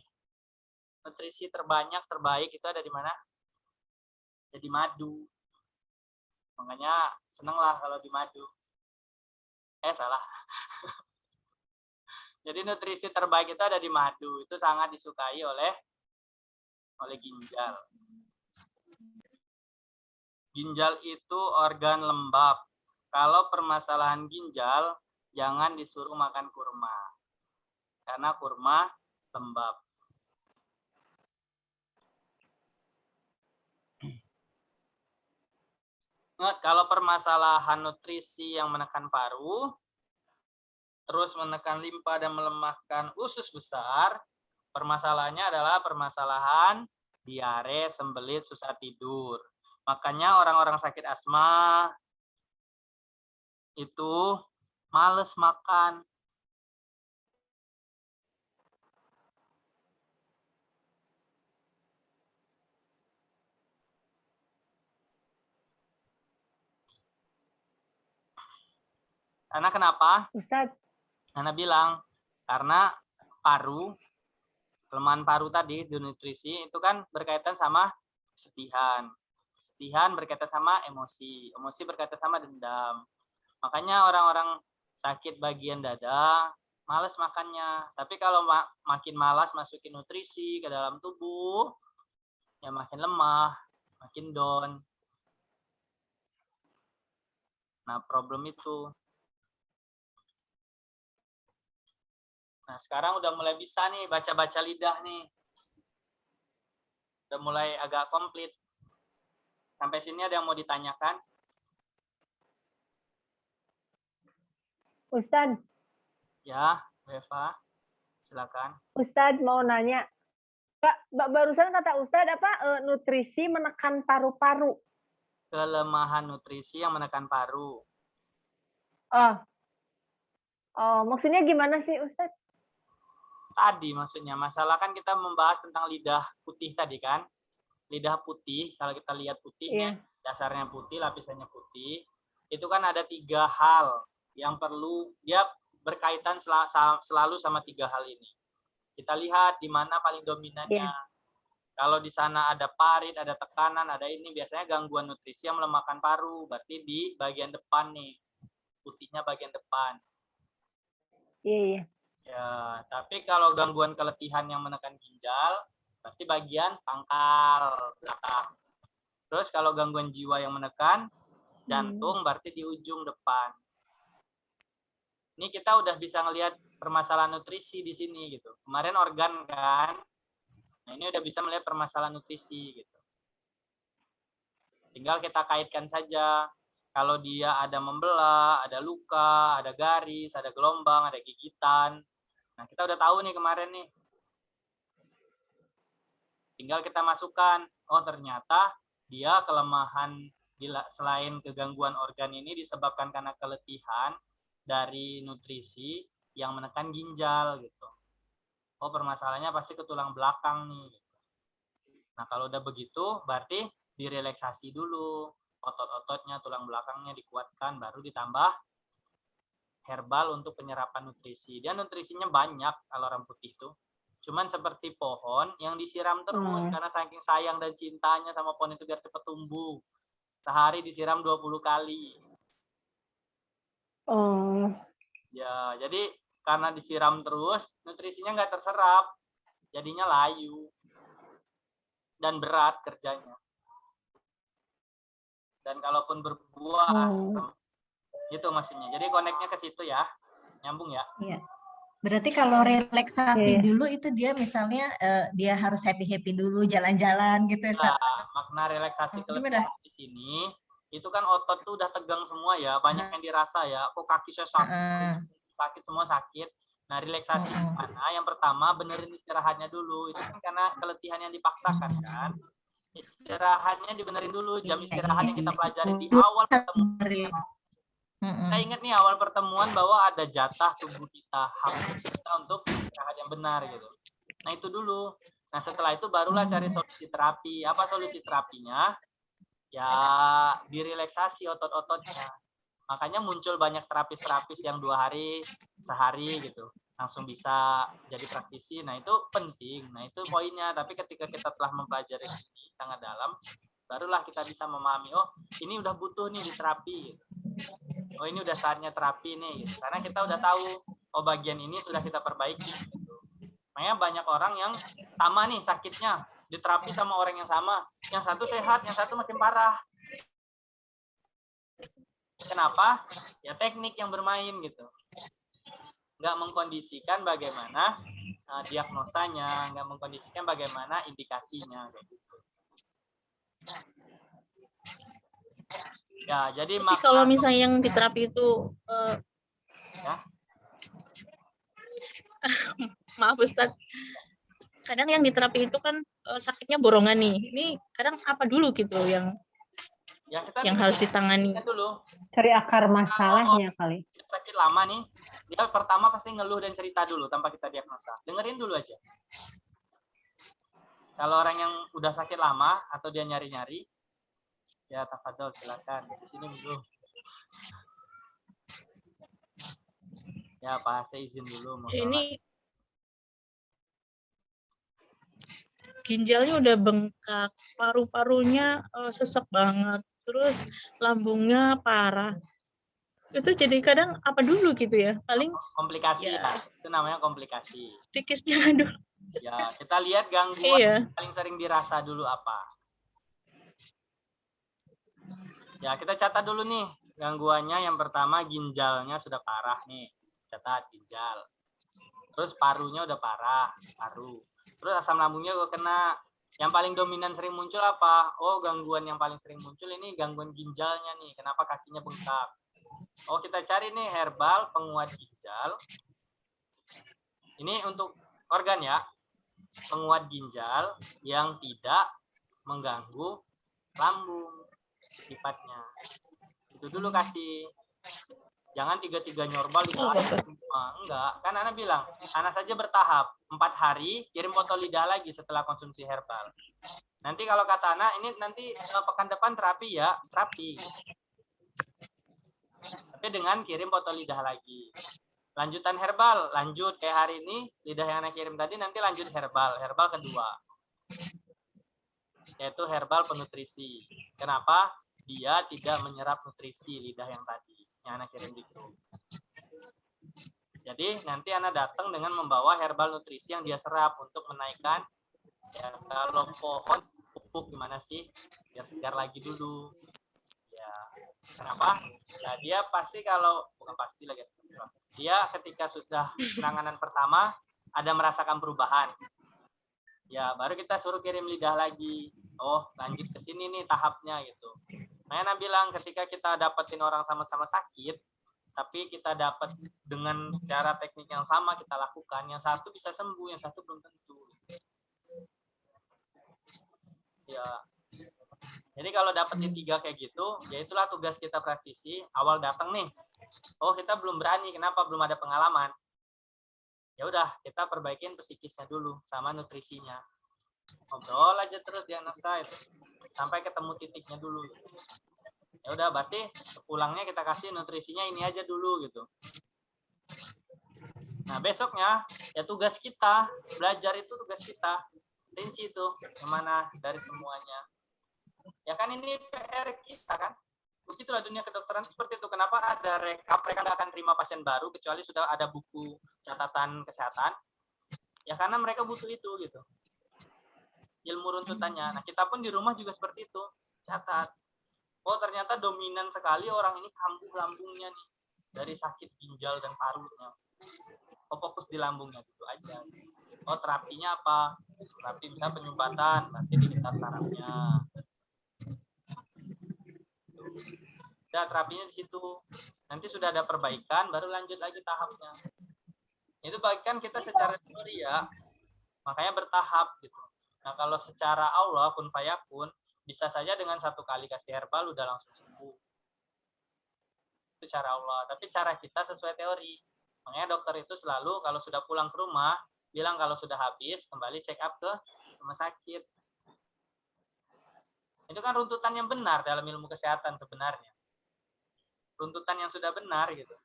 Nutrisi terbaik itu ada di mana? Jadi madu. Makanya seneng lah kalau di madu. Salah. Jadi nutrisi terbaik itu ada di madu. Itu sangat disukai oleh ginjal. Ginjal itu organ lembab. Kalau permasalahan ginjal, jangan disuruh makan kurma. Karena kurma lembab. Kalau permasalahan nutrisi yang menekan paru, terus menekan limpa dan melemahkan usus besar, Permasalahannya adalah permasalahan diare, sembelit, susah tidur. Makanya orang-orang sakit asma itu males makan. Karena kenapa? Ustadz, Karena bilang, karena paru, kelemahan paru tadi di nutrisi itu kan berkaitan sama kesedihan. Kesedihan berkaitan sama emosi. Emosi berkaitan sama dendam. Makanya orang-orang sakit bagian dada malas makannya. Tapi kalau makin malas masukin nutrisi ke dalam tubuh, ya makin lemah, makin down. Nah, problem itu. Nah, sekarang udah mulai bisa nih baca-baca lidah nih. Udah mulai agak komplit. Sampai sini ada yang mau ditanyakan? Ustadz, Ya, Eva. Silakan. Ustadz mau nanya. Kak, barusan kata Ustadz apa nutrisi menekan paru-paru. Kelemahan nutrisi yang menekan paru. Oh, maksudnya gimana sih Ustadz? Tadi maksudnya, masalah kan kita membahas tentang lidah putih tadi kan. Lidah putih, kalau kita lihat putihnya, dasarnya putih, lapisannya putih, itu kan ada 3 hal yang perlu, dia berkaitan selalu sama 3 hal ini. Kita lihat di mana paling dominannya. Kalau di sana ada parit, ada tekanan, ada ini, biasanya gangguan nutrisi yang melemahkan paru, berarti di bagian depan nih, putihnya bagian depan. Iya. Ya, tapi kalau gangguan keletihan yang menekan ginjal, berarti bagian pangkal belakang. Terus kalau gangguan jiwa yang menekan jantung, berarti di ujung depan. Ini kita udah bisa ngelihat permasalahan nutrisi di sini gitu. Kemarin organ kan, nah ini udah bisa melihat permasalahan nutrisi gitu. Tinggal kita kaitkan saja. Kalau dia ada membelah, ada luka, ada garis, ada gelombang, ada gigitan. Nah, kita udah tahu nih kemarin nih. Tinggal kita masukkan, oh ternyata dia kelemahan selain kegangguan organ ini disebabkan karena keletihan dari nutrisi yang menekan ginjal gitu. Oh permasalahannya pasti ke tulang belakang nih. Nah kalau udah begitu berarti direlaksasi dulu. Otot-ototnya, tulang belakangnya dikuatkan, baru ditambah herbal untuk penyerapan nutrisi. Dia nutrisinya banyak kalau orang putih itu. Cuman seperti pohon yang disiram terus karena saking sayang dan cintanya sama pohon itu biar cepat tumbuh. Sehari disiram 20 kali. Oh. Ya, jadi karena disiram terus, nutrisinya nggak terserap. Jadinya layu. Dan berat kerjanya. Dan kalaupun berbuah, gitu maksudnya. Jadi connect-nya ke situ ya. Nyambung ya? Iya. Berarti kalau relaksasi dulu itu dia misalnya dia harus happy-happy dulu, jalan-jalan gitu. Nah, makna relaksasi keletihan di sini, itu kan otot tuh udah tegang semua ya, banyak yang dirasa ya. Kok kaki saya sakit, sakit semua sakit. Nah, relaksasi mana? Yang pertama, benerin istirahatnya dulu. Itu kan karena keletihan yang dipaksakan kan. Istirahatnya dibenerin dulu, jam istirahat yang kita pelajari di awal pertemuan. Kita ingat nih awal pertemuan bahwa ada jatah tubuh kita, hak kita untuk istirahat yang benar gitu. Nah itu dulu. Nah setelah itu barulah cari solusi terapi. Apa solusi terapinya? Ya direlaksasi otot-ototnya. Makanya muncul banyak terapis-terapis yang 2 hari, sehari gitu. Langsung bisa jadi praktisi. Nah itu penting. Nah itu poinnya. Tapi ketika kita telah mempelajari ini sangat dalam, barulah kita bisa memahami, oh ini udah butuh nih di terapi gitu. Oh ini udah saatnya terapi nih gitu. Karena kita udah tahu oh bagian ini sudah kita perbaiki gitu. Makanya banyak orang yang sama nih sakitnya, diterapi sama orang yang sama. Yang satu sehat, yang satu makin parah. Kenapa? Ya teknik yang bermain gitu. Nggak mengkondisikan bagaimana diagnosanya, nggak mengkondisikan bagaimana indikasinya kayak gitu. Ya, jadi kalau misalnya yang diterapi itu ya? maaf Ustadz, kadang yang di terapi itu kan sakitnya borongan nih. Ini kadang apa dulu gitu yang Ya kita harus ditangani. dulu. Cari akar masalahnya kali. Sakit lama nih, dia pertama pasti ngeluh dan cerita dulu tanpa kita diagnosa. Dengerin dulu aja. Kalau orang yang udah sakit lama atau dia nyari-nyari, ya tafadhol silakan di sini dulu. Ya Pak, saya izin dulu mau sholat. Ini ginjalnya udah bengkak, paru-parunya sesek banget, terus lambungnya parah. Itu jadi kadang apa dulu gitu ya, paling Komplikasi ya. lah, itu namanya komplikasi. psikisnya dulu. Ya kita lihat gangguan Iya. paling sering dirasa dulu apa. Ya kita catat dulu nih gangguannya. Yang pertama ginjalnya sudah parah nih, catat ginjal. Terus parunya udah parah, paru. Terus asam lambungnya gue kena. Yang paling dominan sering muncul apa? Oh, gangguan yang paling sering muncul ini gangguan ginjalnya nih. Kenapa kakinya bengkak? Oh, kita cari nih herbal penguat ginjal. Ini untuk organ ya. Penguat ginjal yang tidak mengganggu lambung sifatnya. Itu dulu kasih. Jangan tiga-tiga nyorbal di enggak. Kan Ana bilang, Ana saja bertahap. 4 hari kirim botol lidah lagi setelah konsumsi herbal. Nanti kalau kata Ana, ini nanti pekan depan terapi ya, terapi. Tapi dengan kirim botol lidah lagi. Lanjutan herbal, lanjut kayak hari ini, lidah yang Ana kirim tadi nanti lanjut herbal kedua. Yaitu herbal penutrisi. Kenapa? Dia tidak menyerap nutrisi lidah yang tadi, yang Ana kirim di grup. Jadi nanti Ana datang dengan membawa herbal nutrisi yang dia serap untuk menaikkan, ya kalau pohon pupuk gimana sih, biar segar lagi dulu. Ya, kenapa? Ya dia pasti kalau, bukan pasti lagi, dia ketika sudah penanganan pertama ada merasakan perubahan. Ya baru kita suruh kirim lidah lagi. Oh lanjut ke sini nih tahapnya gitu. Nah Ana bilang ketika kita dapetin orang sama-sama sakit, tapi kita dapat dengan cara teknik yang sama kita lakukan, yang satu bisa sembuh, yang satu belum tentu. Ya. Jadi kalau dapetin 3 kayak gitu, ya itulah tugas kita praktisi. Awal datang nih, oh kita belum berani, kenapa? Belum ada pengalaman. Ya udah, kita perbaikin psikisnya dulu sama nutrisinya. Ngobrol aja terus diagnosa itu, sampai ketemu titiknya dulu. Ya udah, berarti sepulangnya kita kasih nutrisinya ini aja dulu gitu. Nah besoknya ya tugas kita belajar, itu tugas kita rinci itu kemana dari semuanya. Ya kan ini PR kita kan. Begitulah dunia kedokteran seperti itu. Kenapa ada rekap, mereka nggak akan terima pasien baru kecuali sudah ada buku catatan kesehatan. Ya karena mereka butuh itu gitu. Ilmu runtutannya. Nah kita pun di rumah juga seperti itu. Catat. Oh ternyata dominan sekali orang ini kambuh lambungnya nih. Dari sakit ginjal dan parunya. Oh fokus di lambungnya gitu aja. Oh terapinya apa? Terapi bisa penyumbatan. Nanti di sekitar sarafnya. Udah terapinya di situ. Nanti sudah ada perbaikan, baru lanjut lagi tahapnya. Itu bagikan kita secara teori ya. Makanya bertahap gitu. Nah kalau secara Allah kun fayakun, bisa saja dengan 1 kali kasih herbal udah langsung sembuh. Itu cara Allah. Tapi cara kita sesuai teori. Makanya dokter itu selalu kalau sudah pulang ke rumah, bilang kalau sudah habis, kembali check up ke rumah sakit. Itu kan runtutan yang benar dalam ilmu kesehatan sebenarnya. Runtutan yang sudah benar gitu.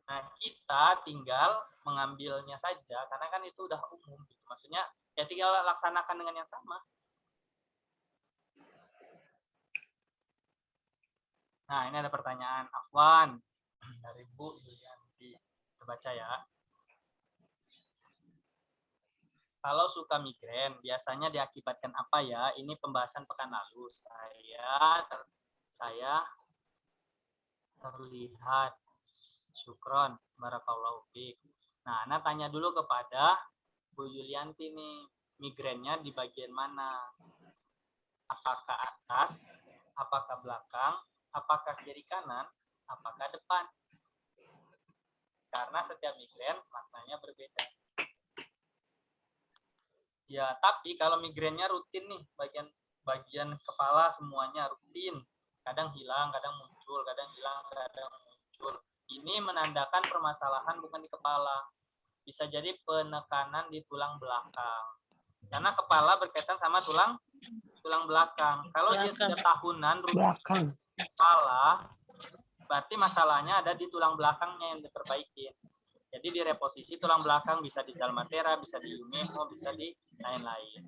Nah, kita tinggal mengambilnya saja karena kan itu udah umum gitu. Maksudnya ya tinggal laksanakan dengan yang sama. Nah, ini ada pertanyaan Afwan dari Bu Yulianti. Kita baca ya. Kalau suka migrain, biasanya diakibatkan apa ya? Ini pembahasan pekan lalu. Saya terlihat. Syukron, barakallahu fiik. Nah, Ana tanya dulu kepada Bu Yulianti nih, migrainnya di bagian mana? Apakah atas, apakah belakang, apakah kiri kanan, apakah depan? Karena setiap migrain maknanya berbeda. Ya, tapi kalau migrainnya rutin nih, bagian kepala semuanya rutin. Kadang hilang, kadang muncul, kadang hilang, kadang muncul. Ini menandakan permasalahan bukan di kepala. Bisa jadi penekanan di tulang belakang. Karena kepala berkaitan sama tulang belakang. Kalau dia sudah tahunan rutin Belakang. kepala, berarti masalahnya ada di tulang belakangnya yang diperbaiki. Jadi di reposisi tulang belakang, bisa di Jalmatera, bisa di Umeho, bisa di lain-lain.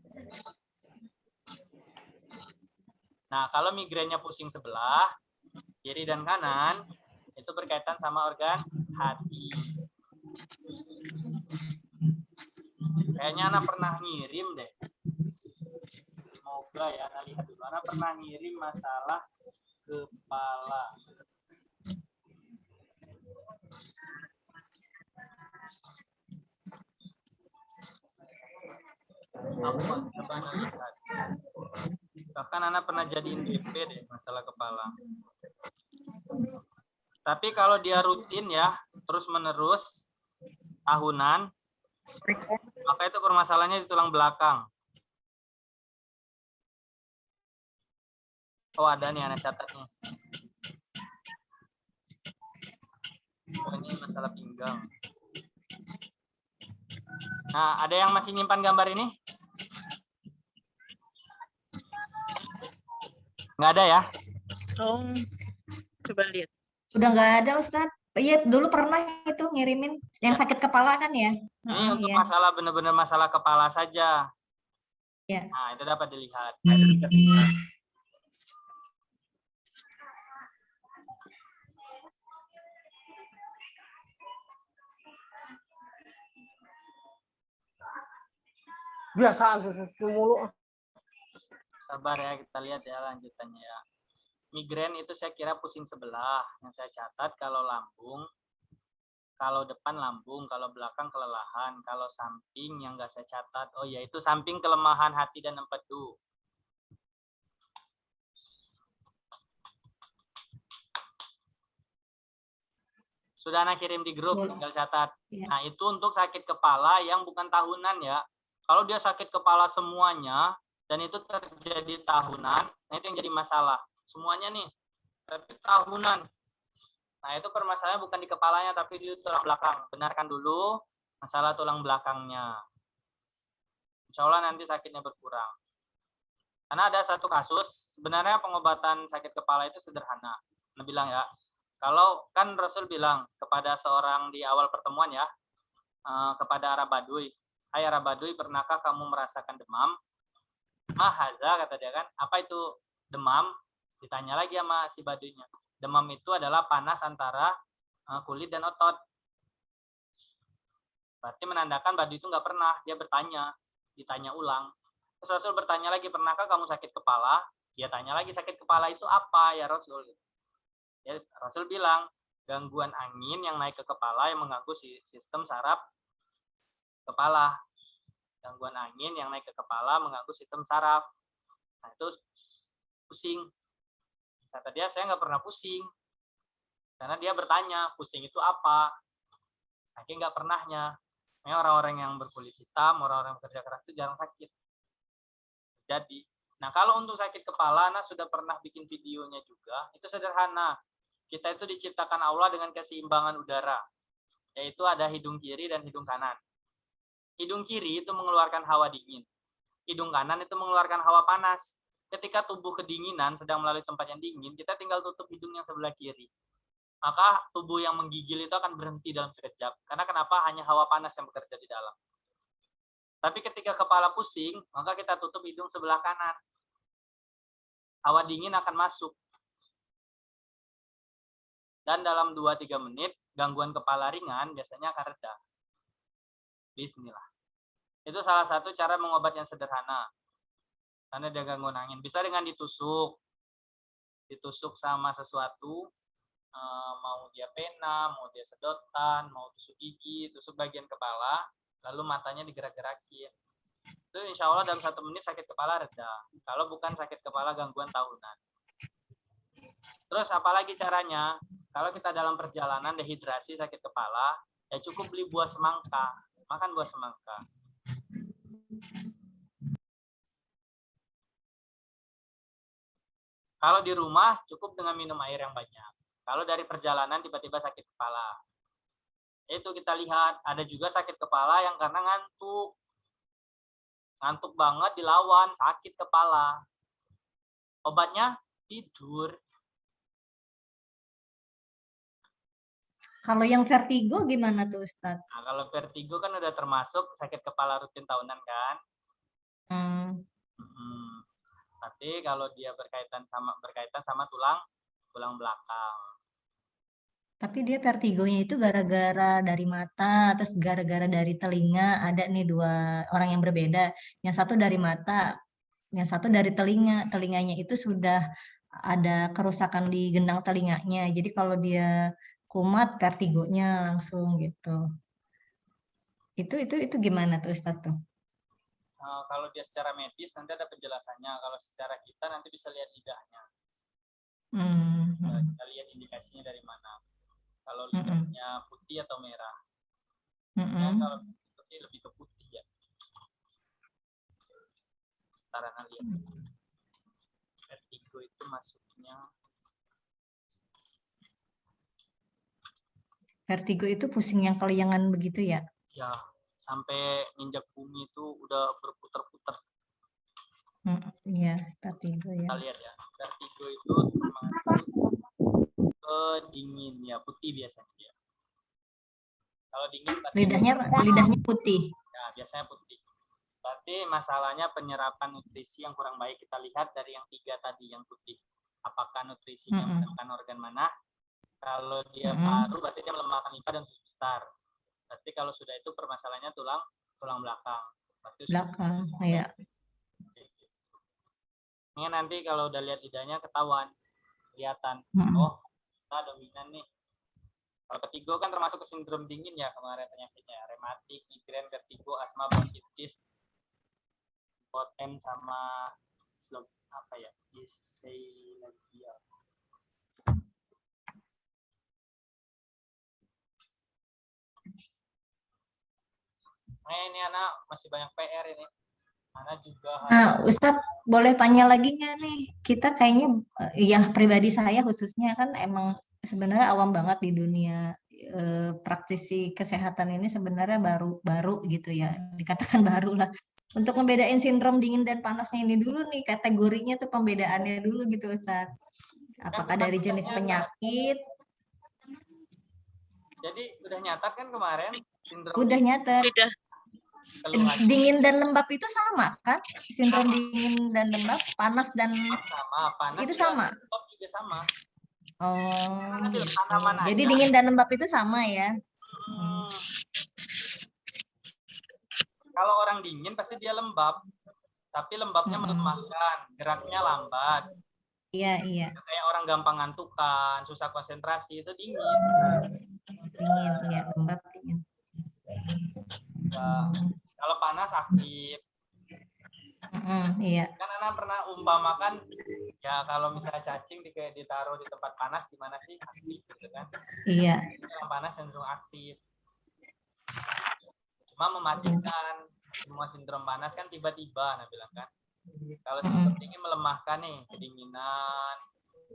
Nah, kalau migrainnya pusing sebelah, kiri dan kanan, itu berkaitan sama organ hati. Kayaknya Ana pernah ngirim deh. Semoga ya, Ana lihat dulu. Ana pernah ngirim masalah kepala. Apa? Coba Ana lihat. Bahkan Ana pernah jadiin DP deh masalah kepala. Tapi kalau dia rutin ya, terus menerus tahunan, maka itu permasalahannya di tulang belakang. Oh, ada nih, Ana catat nih. Oh, ini masalah pinggang. Nah, ada yang masih nyimpan gambar ini? Nggak ada ya? Oh, coba lihat. Udah nggak ada Ustadz. Iya, dulu pernah itu ngirimin yang sakit kepala kan ya? Ini untuk Iya. masalah benar-benar masalah kepala saja. Iya. Nah, itu dapat dilihat. Biasaan susu mulu. Sabar ya, kita lihat ya lanjutannya ya. Migrain itu saya kira pusing sebelah. Yang saya catat kalau lambung, kalau depan lambung, kalau belakang kelelahan, kalau samping yang nggak saya catat, oh ya itu samping kelemahan hati dan empedu. Sudah Ana kirim di grup, tinggal catat. Ya. Nah, itu untuk sakit kepala yang bukan tahunan ya. Kalau dia sakit kepala semuanya, dan itu terjadi tahunan, nah itu yang jadi masalah. Semuanya nih, tapi tahunan. Nah, itu permasalahannya bukan di kepalanya, tapi di tulang belakang. Benarkan dulu masalah tulang belakangnya. Insya Allah nanti sakitnya berkurang. Karena ada satu kasus, sebenarnya pengobatan sakit kepala itu sederhana. Nah, bilang ya, kalau kan Rasul bilang kepada seorang di awal pertemuan ya, kepada Arab Baduy, hai Arab Baduy, pernahkah kamu merasakan demam? Mahaza, kata dia kan, apa itu demam? Ditanya lagi sama si Baduynya. Demam itu adalah panas antara kulit dan otot. Berarti menandakan Baduy itu nggak pernah, dia bertanya, ditanya ulang. Terus Rasul bertanya lagi, pernahkah kamu sakit kepala? Dia tanya lagi, sakit kepala itu apa ya Rasul? Ya, Rasul bilang, gangguan angin yang naik ke kepala yang mengganggu sistem saraf kepala. Gangguan angin yang naik ke kepala mengganggu sistem saraf. Nah, itu pusing. Kata dia, saya nggak pernah pusing. Karena dia bertanya, pusing itu apa? Saking nggak pernahnya. Orang-orang yang berkulit hitam, orang-orang yang bekerja keras itu jarang sakit. Jadi, nah kalau untuk sakit kepala, Ana sudah pernah bikin videonya juga. Itu sederhana. Kita itu diciptakan Allah dengan keseimbangan udara. Yaitu ada hidung kiri dan hidung kanan. Hidung kiri itu mengeluarkan hawa dingin. Hidung kanan itu mengeluarkan hawa panas. Ketika tubuh kedinginan sedang melalui tempat yang dingin, kita tinggal tutup hidung yang sebelah kiri. Maka tubuh yang menggigil itu akan berhenti dalam sekejap. Karena kenapa? Hanya hawa panas yang bekerja di dalam. Tapi ketika kepala pusing, maka kita tutup hidung sebelah kanan. Hawa dingin akan masuk. Dan dalam 2-3 menit, gangguan kepala ringan biasanya akan reda. Bismillah. Itu salah satu cara mengobat yang sederhana. Karena dia gangguan angin. Bisa dengan ditusuk. Ditusuk sama sesuatu. Mau dia pena, mau dia sedotan, mau tusuk gigi, tusuk bagian kepala. Lalu matanya digerak-gerakin. Itu insya Allah dalam 1 menit sakit kepala reda. Kalau bukan sakit kepala gangguan tahunan. Terus apalagi caranya? Kalau kita dalam perjalanan dehidrasi sakit kepala, ya cukup beli buah semangka. Makan buah semangka. Kalau di rumah cukup dengan minum air yang banyak. Kalau dari perjalanan tiba-tiba sakit kepala, itu kita lihat. Ada juga sakit kepala yang karena ngantuk. Ngantuk banget dilawan, sakit kepala. Obatnya tidur. Kalau yang vertigo gimana tuh Ustadz? Nah, kalau vertigo kan udah termasuk sakit kepala rutin tahunan kan. Tapi kalau dia berkaitan sama tulang belakang. Tapi dia vertigonya itu gara-gara dari mata, terus gara-gara dari telinga. Ada nih dua orang yang berbeda. Yang satu dari mata, yang satu dari telinga. Telinganya itu sudah ada kerusakan di gendang telinganya. Jadi kalau dia kumat, vertigonya langsung gitu. Itu gimana tuh Ustadz tuh? Kalau dia secara medis nanti ada penjelasannya. Kalau secara kita nanti bisa lihat lidahnya. Kita lihat indikasinya dari mana. Kalau lidahnya putih atau merah. Kalau itu sih lebih ke putih ya. Karena lihat vertigo itu masuknya. Vertigo itu pusing yang keliangan begitu ya? Ya, sampai nginjak bumi itu udah berputar-putar. Iya, vertigo ya. Kita lihat ya, vertigo itu termasuk ke dingin ya, putih biasanya dia. Kalau dingin Lidahnya putih. Ya, biasanya putih. Berarti masalahnya penyerapan nutrisi yang kurang baik. Kita lihat dari yang 3 tadi yang putih. Apakah nutrisinya menekan organ mana? Kalau dia paru berarti dia melemahkan limpa dan usus besar. Berarti kalau sudah itu permasalahannya tulang belakang. Belakang, ya. Ini nanti kalau udah lihat lidahnya ketahuan, kelihatan. Oh, kita dominan nih. Kalau vertigo kan termasuk ke sindrom dingin ya kemarin penyakitnya, rematik, migrain, vertigo, asma, bronkitis, poten sama dyslexia. Nah, ini anak masih banyak PR ini. Anak juga Ustadz boleh tanya lagi nggak nih? Kita kayaknya, ya pribadi saya khususnya kan emang sebenarnya awam banget di dunia praktisi kesehatan ini, sebenarnya baru gitu ya, dikatakan baru lah. Untuk membedain sindrom dingin dan panasnya ini dulu nih, kategorinya tuh pembedaannya dulu gitu Ustadz. Apakah dari jenis penyakit? Jadi udah nyatat kan kemarin sindrom Udah nyatet. Dingin dan lembab itu sama kan? Sindrom dingin dan lembab, panas dan sama, panas itu sama. Lembab juga sama. Oh, gitu. Jadi aja. dingin dan lembab itu sama ya? Kalau orang dingin pasti dia lembab, tapi lembabnya melemahkan, geraknya lambat. Iya. Kayak orang gampang ngantukan, susah konsentrasi, itu dingin. Dingin, iya, lembab dingin. Ya, kalau panas aktif. Iya. Kan anak pernah umpamakan, ya kalau misalnya cacing ditaruh di tempat panas gimana sih? Aktif gitu kan? Iya. Yang panas cenderung aktif. Cuma mematikan. Semua sindrom panas kan tiba-tiba, Nah bilang kan. Kalau sindrom dingin melemahkan nih, kedinginan,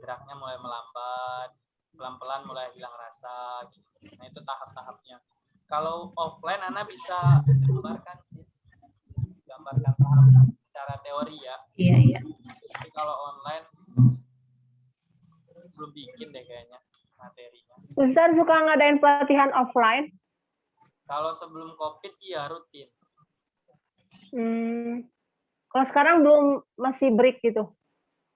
geraknya mulai melambat, pelan-pelan mulai hilang rasa. Gitu. Nah itu tahap-tahapnya. Kalau offline Ana bisa gambarkan tahap secara teori ya. Iya. Tapi kalau online belum bikin deh kayaknya materinya. Ustaz suka ngadain pelatihan offline? Kalau sebelum COVID iya rutin. Kalau sekarang belum, masih break gitu?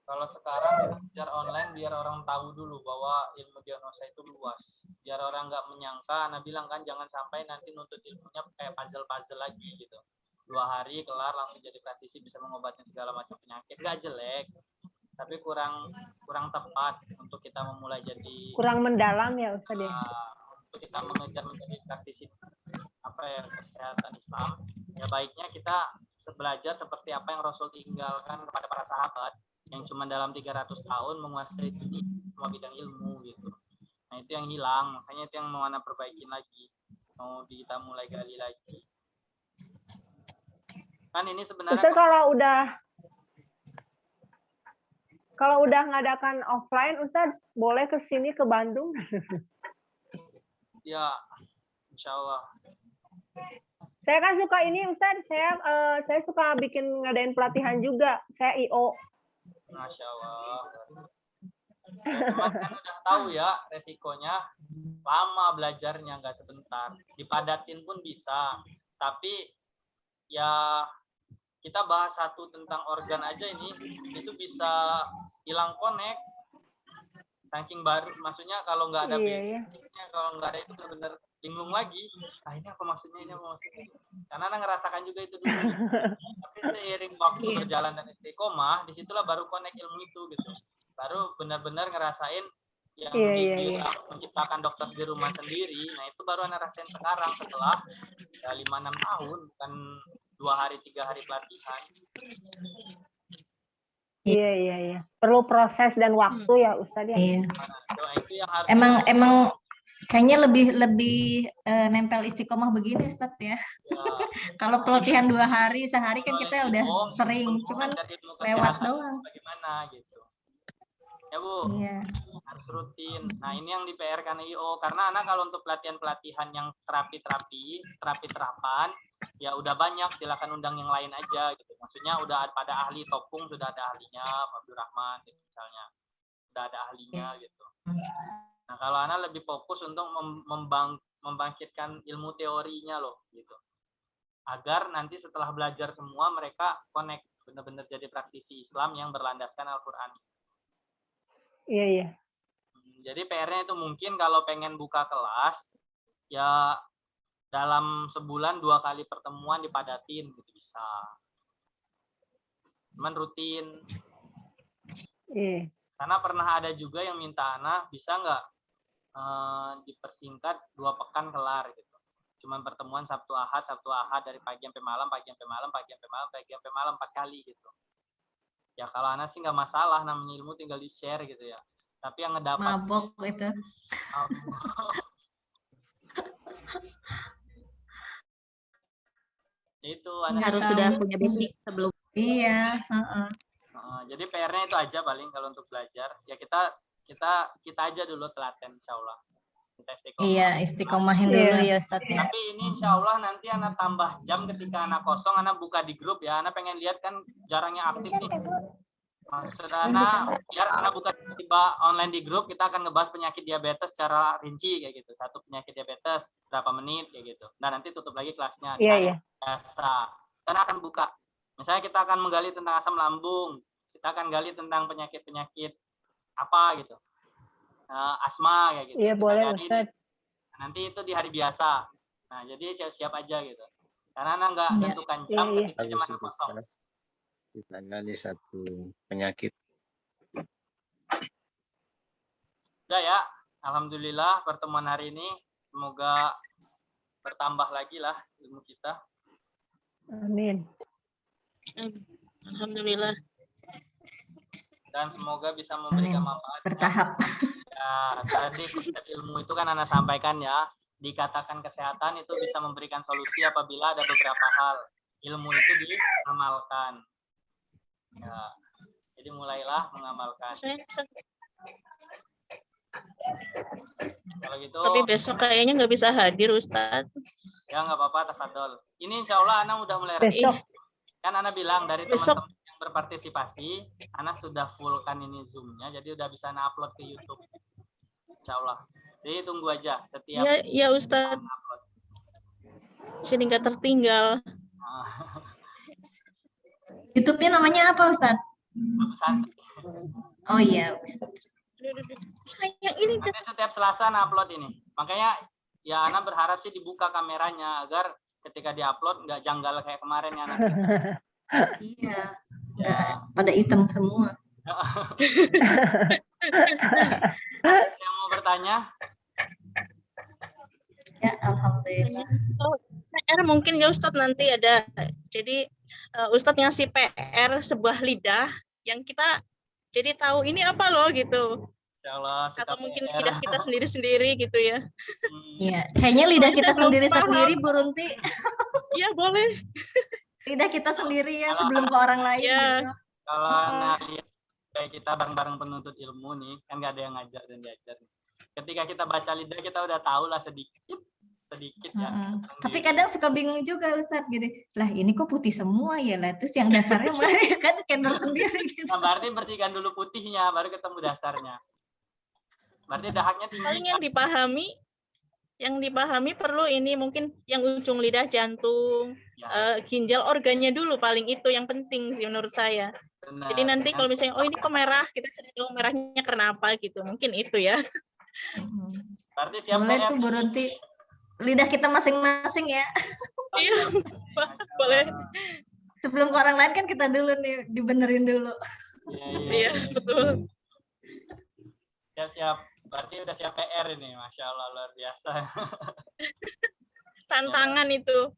Kalau sekarang kita bicara online biar orang tahu dulu bahwa ilmu diagnosa itu luas. Biar orang nggak menyangka, Ana bilang kan jangan sampai nanti nuntut ilmunya kayak puzzle-puzzle lagi gitu. 2 hari kelar langsung jadi praktisi bisa mengobatin segala macam penyakit. Nggak jelek, tapi kurang tepat untuk kita memulai jadi. Kurang mendalam ya Ustaz ya? Untuk kita mengejar menjadi praktisi kesehatan Islam, ya baiknya kita belajar seperti apa yang Rasul tinggalkan kepada para sahabat yang cuma dalam 300 tahun menguasai semua bidang ilmu gitu. Nah itu yang hilang, makanya itu yang mau Ana perbaikin lagi, mau kita mulai gali lagi. Kan ini sebenarnya Ustaz kalau udah Kalau udah ngadakan offline, Ustadz boleh ke sini ke Bandung? Ya, insya Allah. Saya kan suka ini, Ustadz. Saya suka bikin ngadain pelatihan juga. Saya IO. Masya Allah. Cuman kan udah tahu ya resikonya, lama belajarnya, nggak sebentar. Dipadatin pun bisa, tapi ya kita bahas satu tentang organ aja ini, itu bisa hilang connect. Saking baru, maksudnya kalau nggak ada Iya. basicnya, kalau nggak ada itu benar-benar bingung lagi. Ah, ini apa maksudnya, ini apa maksudnya. Karena Ana ngerasakan juga itu dulu. Tapi seiring waktu berjalan dan istiqomah, disitulah baru connect ilmu itu gitu. Baru benar-benar ngerasain yang dibilang menciptakan dokter di rumah sendiri. Nah itu baru Ana rasain sekarang setelah ya, 5-6 tahun, bukan 2 hari 3 hari pelatihan. Iya. Perlu proses dan waktu ya, Ustadz ya. Iya. Nah, itu yang harus Emang kayaknya lebih nempel istiqomah begini, Ustaz ya. Kalau pelatihan 2 hari, sehari kan kita udah sering, cuman lewat doang. Bagaimana gitu. Ya Bu, Iya. harus rutin. Nah ini yang di PR kan IO, karena anak kalau untuk pelatihan-pelatihan yang terapi-terapan, ya udah banyak, silakan undang yang lain aja gitu. Maksudnya udah pada ahli, Topung sudah ada ahlinya, Pak Abdul Rahman gitu, misalnya udah ada ahlinya gitu. Nah kalau anak lebih fokus untuk membangkitkan ilmu teorinya loh gitu, agar nanti setelah belajar semua mereka connect, benar-benar jadi praktisi Islam yang berlandaskan Al-Quran. Iya. Jadi PR-nya itu mungkin kalau pengen buka kelas, ya dalam sebulan 2 kali pertemuan dipadatin gitu bisa. Cuman rutin. Iya. Karena pernah ada juga yang minta Ana, bisa nggak dipersingkat 2 pekan kelar gitu. Cuman pertemuan Sabtu Ahad dari pagi sampai malam, pagi sampai malam, pagi sampai malam, pagi sampai malam 4 kali gitu. Ya kalau Ana sih nggak masalah, namanya ilmu tinggal di-share gitu ya. Tapi yang ngedapat Mabok itu. Itu Harus sudah punya basic sebelum. Iya. Jadi PR-nya itu aja paling kalau untuk belajar. Ya kita aja dulu telaten insya Allah. Iya, istiqomahin dulu ya Ustaz ya. Tapi ini insya Allah nanti anak tambah jam ketika anak kosong, anak buka di grup ya. Anak pengen lihat kan jarangnya aktif nih. Maksud anak, biar anak buka tiba online di grup, kita akan ngebahas penyakit diabetes secara rinci kayak gitu. 1 penyakit diabetes, berapa menit kayak gitu. Nah nanti tutup lagi kelasnya. Iya. Biasa. Dan akan buka. Misalnya kita akan menggali tentang asam lambung. Kita akan gali tentang penyakit-penyakit apa gitu. Asma kayak gitu. Iya boleh Ustaz. Nanti itu di hari biasa. Nah jadi siap-siap aja gitu. Karena anak nggak tentukan jam ketika jam anak kosong. Kita gali 1 penyakit. Udah ya, alhamdulillah pertemuan hari ini semoga bertambah lagi lah ilmu kita. Amin. Alhamdulillah. Dan semoga bisa memberikan manfaat. Bertahap. Ya, tadi konsep ilmu itu kan Ana sampaikan ya, dikatakan kesehatan itu bisa memberikan solusi apabila ada beberapa hal. Ilmu itu diamalkan. Ya, jadi mulailah mengamalkan. Kalau gitu. Tapi besok kayaknya nggak bisa hadir Ustadz. Ya nggak apa-apa, tafadhol. Ini insya Allah Ana udah mulai. Besok. Kan Ana bilang dari teman-teman yang berpartisipasi, Ana sudah full kan ini Zoom-nya, jadi udah bisa Ana upload ke YouTube. Insya Allah. Jadi tunggu aja setiap. Ya Ustadz. Jadi nggak tertinggal. YouTube-nya namanya apa, Ustaz? Oh iya. Sayang ini. Nanti setiap Selasa upload ini. Makanya ya Ana berharap sih dibuka kameranya agar ketika diupload nggak janggal kayak kemarin ya Ana. Iya. Pada hitam semua. Yang mau bertanya? Ya, alhamdulillah. PR mungkin ya Ustadz nanti ada. Jadi Ustadz ngasih PR sebuah lidah yang kita jadi tahu ini apa loh gitu. Insyaallah, atau mungkin lidah kita sendiri-sendiri gitu ya. Iya, kayaknya lidah kita sendiri-sendiri Bu Runti. Iya boleh. Lidah kita sendiri ya sebelum ke orang lain gitu. Kalau lihat kayak kita bareng-bareng penuntut ilmu nih, kan nggak ada yang ngajar dan diajar. Ketika kita baca lidah kita udah tahu lah sedikit ya. Tapi kadang suka bingung juga Ustadz gitu. Lah ini kok putih semua ya lah. Terus yang dasarnya mana ya kan kendor sendiri gitu. Nah, berarti bersihkan dulu putihnya, baru ketemu dasarnya. Berarti dahaknya tinggi. Paling yang dipahami perlu ini mungkin yang ujung lidah, jantung, Ya, ginjal, organnya dulu paling itu yang penting sih menurut saya. benar. Jadi nanti kalau misalnya oh ini kok merah, kita cari tahu merahnya kenapa gitu. Mungkin itu ya. Berarti siapa Boleh yang tuh berhenti lidah kita masing-masing ya. Iya, boleh. Sebelum ke orang lain kan kita dulu nih dibenerin dulu. Iya, betul. Siap-siap. Berarti udah siap PR ini, Masya Allah, luar biasa. Tantangan itu.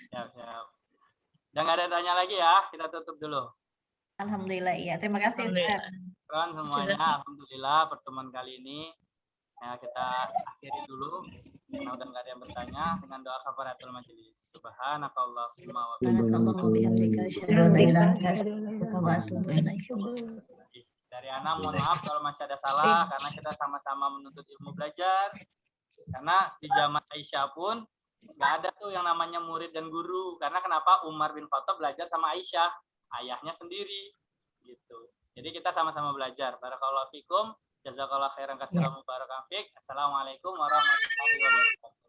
Siap-siap. Udah nggak ada tanya lagi ya, kita tutup dulu. Alhamdulillah iya. Terima kasih Ustaz. Kan semuanya, alhamdulillah pertemuan kali ini ya kita akhiri dulu. Karena udah nggak ada yang bertanya, dengan doa kafaratul majelis. Subhanakallahumma wa Subhanakallahumma wa bihamdika asyhadu an la ilaha illa anta astaghfiruka wa atubu ilaik. Dari Ana mohon maaf kalau masih ada salah karena kita sama-sama menuntut ilmu belajar. Karena di zaman Aisyah pun nggak ada tuh yang namanya murid dan guru. Karena kenapa? Umar bin Khattab belajar sama Aisyah, ayahnya sendiri gitu. Jadi kita sama-sama belajar. Barakallahu fikum, jazakallahu khairan katsiran mubarakan fiik. Assalamualaikum warahmatullahi wabarakatuh.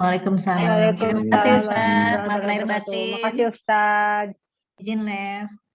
Waalaikumsalam. Terima kasih Ustaz. Maaf lahir batin. Makasih Ustaz. Izin live.